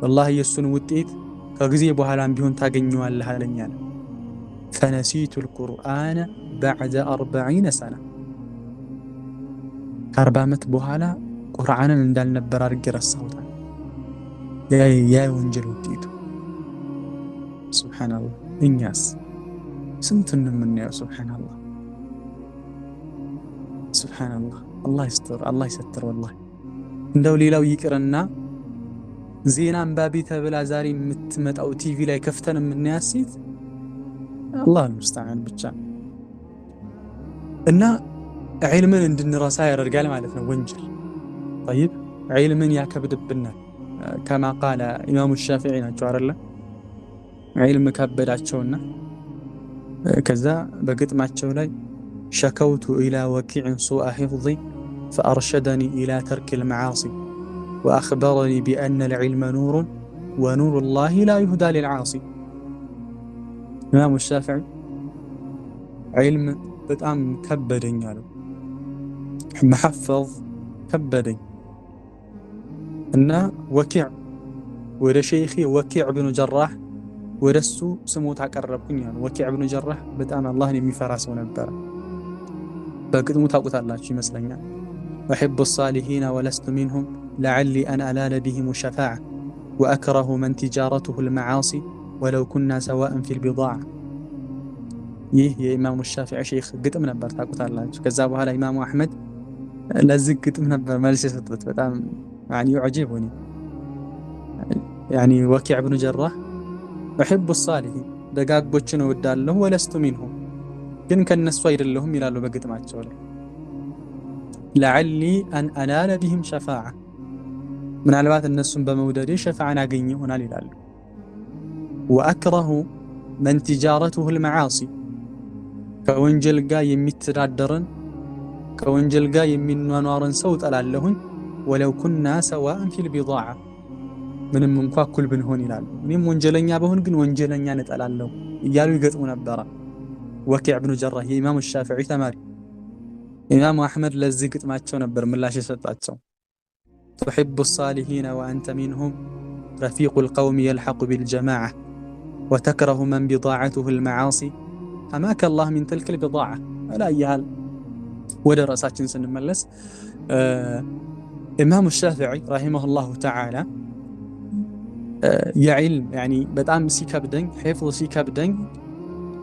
ወላሂ የእሱን ውጤት ከጊዜ በኋላም ቢሆን ታገኘዋለህ አለኝ አለ። ፈነሲቱ ልቁርአነ በዕደ 40 ሰነ 40 ዓመት በኋላ ቁርአንን እንዳልነበር አድርጌ ረሳሁታል። ያ ወንጀል ውጤቱ። ሱብሓነላህ። እኛስ ስንቱን የምናየው? ሱብሓነላህ ሱብሓነላህ። አላህ ይስጥር፣ አላህ ይሰትር። ወላሂ እንደው ሌላው ይቅርና ዜና አንባቢ ተብላ ዛሬ የምትመጣው ቲቪ ላይ ከፍተን የምናያት ሴት አላህ ሙስተዓን ብቻ። እና ዒልምን እንድንረሳ ያደርጋል ማለት ነው ወንጀል። ጠይብ ዒልምን ያከብድብናል። ከማ ቃለ ኢማሙ ሻፊዒ ናቸው አይደለ? ዒልም ከበዳቸውና ከዛ በግጥማቸው ላይ ሸከውቱ ኢላ ወኪዕን ሱአ ሒፍዚ ፈአርሸደኒ ኢላ ተርክ ልመዓሲ ወአኽበረኒ ቢአነ ልዕልመ ኑሩን ወኑሩ ላሂ ላ ዩህዳ ሊልዓሲ። ኢማሙ ሻፊዒ ዒልም በጣም ከበደኝ አሉ። መሐፈዝ ከበደኝ እና ወኪዕ ወደ ሸይኺ ወኪዕ ብኑ ጀራህ ወደሱ ስሞታ አቀረብኩኝ አሉ። ወኪዕ ብኑ ጀራህ በጣም አላህን የሚፈራ ሰው ነበረ። በግጥሙ ታውቁታላችሁ ይመስለኛል። أحب الصالحين ولست منهم لعلي أن أنال بهم الشفاعة وأكره من تجارته المعاصي ولو كنا سواء في البضاعة ይህ የኢማሙ ሻፊዒ ሼክ ግጥም ነበር ታውቁታላችሁ። ከዛ በኋላ ኢማሙ አሕመድ ለዚህ ግጥም ነበር መልስ የሰጡት። በጣም يعجبني ወኪዕ ብኑ ጀራህ أحب الصالحين ደጋጎችን እወዳለሁ ወለስቱ ሚንሁም ግን ከነሱ አይደለሁም ይላሉ በግጥማቸው ላይ لعلي أن أنال بهم شفاعة ምናልባት እነሱን በመውደዴ ሸፋዓን አገኝ ይሆናል ይላሉ። وأكره من تجارته المعاصي ከወንጀል ጋር የሚተዳደርን ከወንጀል ጋር የሚኗኗርን ሰው ጠላለሁኝ ወለው ኩና ሰዋእን ፊል ቢዳዓ ምንም እንኳ እኩል ብንሆን ይላሉ። እኔም ወንጀለኛ በሆን ግን ወንጀለኛ እጠላለሁ እያሉ ይገጥሙ ነበረ። ወኪዕ ብኑ ጀራህ የኢማሙ ሻፊዒ ተማሪ ኢማሙ አሕመድ ለዚህ ግጥማቸው ነበር ምላሽ የሰጣቸው። تحب الصالحين وأنت منهم رفيق القوم يلحق بالجماعة وتكره من بضاعته المعاصي حماك الله من تلك البضاعة ولا يهال ودرساتين سنملس إمام الشافعي رحمه الله تعالى يعلم بتعم سيكابدن حفظ سيكابدن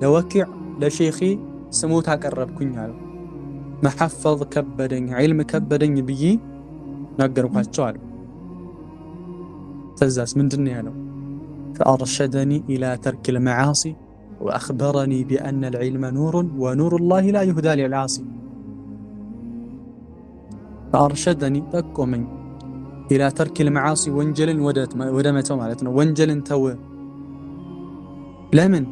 لوكع لشيخي سموتها قرب كنيالو محفظ كبدن علم كبدن بيي نقربها تزاس من دنيانو فأرشدني إلى ترك المعاصي وأخبرني بأن العلم نور ونور الله لا يهدى للعاصي فأرشدني تقومي إلى ترك المعاصي وانجل ودمته مالتنا وانجل تو لمن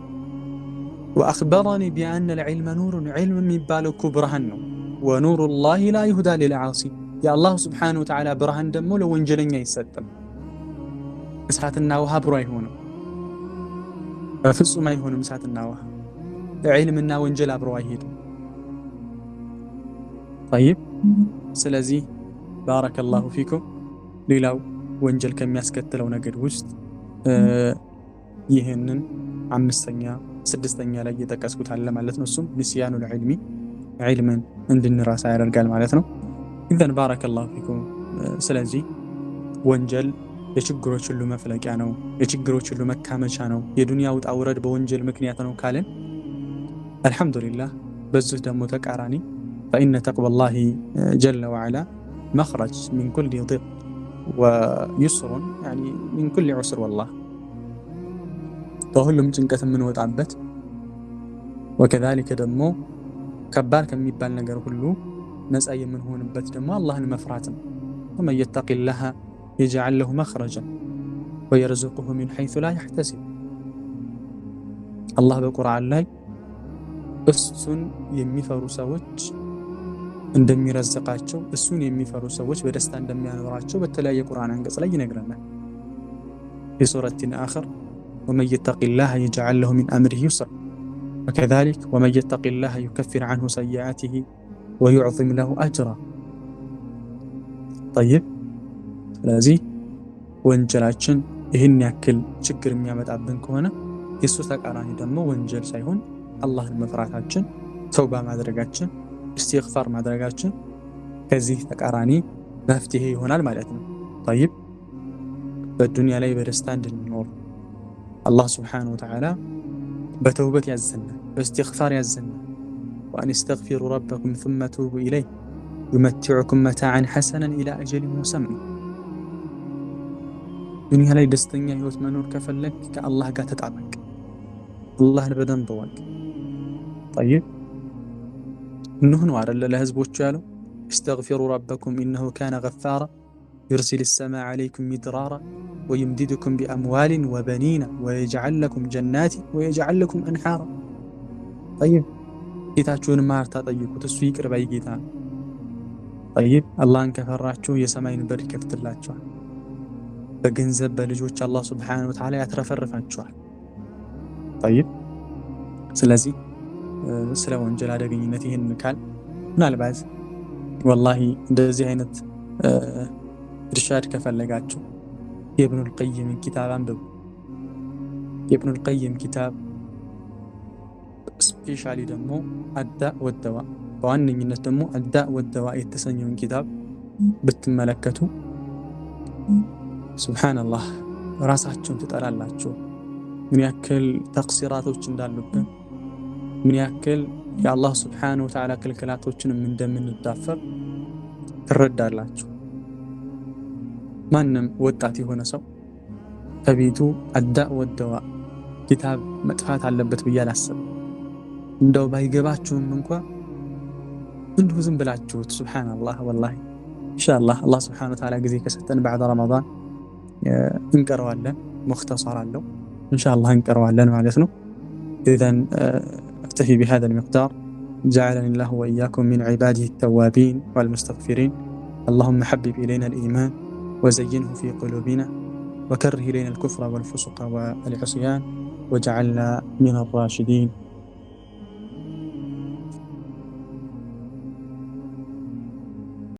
وأخبرني بأن العلم نور علم من بالك برهنه ونور الله لا يهدى للعاصي يا الله سبحانه وتعالى برهن دمه لو وانجلن يسدم مسحاتنا وها برو يهونه በፍጹም አይሆንም እሳትና ውሃ ዒልምና ወንጀል አብረው አይሄዱም። طيب ስለዚህ ባረከላሁ ፊኩም ሌላው ወንጀል ከሚያስከትለው ነገር ውስጥ ይህንን አምስተኛ ስድስተኛ ላይ እየጠቀስኩት አለ ማለት ነው። እሱም ንስያኑል ዒልሚ ዒልምን እንድንረሳ ያደርጋል ማለት ነው። ኢዘን ባረከላሁ ፊኩም ስለዚህ ወንጀል የችግሮች ሁሉ መፍለቂያ ነው፣ የችግሮች ሁሉ መካመቻ ነው፣ የዱንያ ውጣ ውረድ በወንጀል ምክንያት ነው ካልን አልሐምዱሊላህ። በዚህ ደግሞ ተቃራኒ فإن تقوى الله جل وعلا مخرج من كل ضيق ويسر من كل عسر والله ከሁሉም ጭንቀት የምንወጣበት وكذلك ደግሞ ከባድ ከሚባል ነገር ሁሉ ነፃ የምንሆንበት ደግሞ አላህን መፍራት ነው። ومن يتق الله يجعل له مخرجا ويرزقه من حيث لا يحتسب الله በቁርአን ላይ እሱን የሚፈሩ ሰዎች እንደሚረዝቃቸው እሱን የሚፈሩ ሰዎች በደስታ እንደሚያኖራቸው በተለያየ ቁርአን አንቀጽ ላይ ይነግረናል። በሱረቱ አኺር ومن يتق الله يجعل له من امره يسرا وكذلك ومن يتق الله يكفر عنه سيئاته ويعظم له اجرا طيب ስለዚህ ወንጀላችን ይህን ያክል ችግር የሚያመጣብን ከሆነ የሱ ተቃራኒ ደግሞ ወንጀል ሳይሆን አላህን መፍራታችን ተውባ ማድረጋችን استغفار ማድረጋችን ከዚህ ተቃራኒ መፍትሄ ይሆናል ማለት ነው። طيب በዱንያ ላይ በደስታ እንድንኖር አላህ Subhanahu Wa Ta'ala በተውበት ያዘናል፣ በእስትግፋር ያዘናል። وأن استغفروا ربكم ثم توبوا إليه يمتعكم متاعا حسنا إلى أجل مسمى ዱንያ ላይ ደስተኛ ህይወት መኖር ከፈለክ ከአላህ ጋር ተጣበቅ፣ አላህን በደንብ ወቅ። طيب ኑህ ነው አይደለ ለህዝቦቹ ያለው استغفروا ربكم إنه كان غفارا يرسل السماء عليكم مدرارا ويمددكم بأموال وبنين ويجعل لكم جنات ويجعل لكم أنهارا طيب ጌታችሁን ማርታ ጠይቁት እሱ ይቅር ባይ ጌታ ነው። طيب አላህን ከፈራችሁ የሰማይን በር ይከፍትላችኋል፣ በገንዘብ በልጆች አላህ Subhanahu Wa Ta'ala ያትረፈርፋችኋል። طيب ስለዚህ ስለ ወንጀል አደገኝነት ይሄን ካል ምናልባት ወላሂ እንደዚህ አይነት ኢርሻድ ከፈለጋችሁ የኢብኑል ቀይም ኪታብ አንብቡ። የኢብኑል ቀይም ኪታብ ስፔሻሊ ደግሞ አዳእ ወደዋ በዋነኝነት ደግሞ አዳእ ወደዋ የተሰኘውን ኪታብ ብትመለከቱ ሱብሓነላህ ራሳችሁን ትጠላላችሁ። ምን ያክል ተቅሲራቶች እንዳሉብን፣ ምን ያክል የአላህ ሱብሓነሁ ወተዓላ ክልክላቶችንም እንደምንዳፈር ትረዳላችሁ። ማንም ወጣት የሆነ ሰው ከቤቱ አዳእ ወደዋ ኪታብ መጥፋት አለበት ብዬ አላስብም። እንደው ባይገባችሁም እንኳ እንዲሁ ዝም ብላችሁት ሱብሓነላህ ወላሂ ኢንሻአላህ አላህ ሱብሓነሁ ወተዓላ ጊዜ ከሰጠን ባዕድ ረመዳን እንቀረዋለን። ሙኽተሰር አለው ኢንሻአላህ እንቀረዋለን ማለት ነው። ኢዘን أكتفي بهذا المقدار. جعلني الله وإياكم من عباده التوابين والمستغفرين. اللهم حبب إلينا الإيمان وزينه في قلوبنا وكره إلينا الكفر والفسق والعصيان واجعلنا من الراشدين.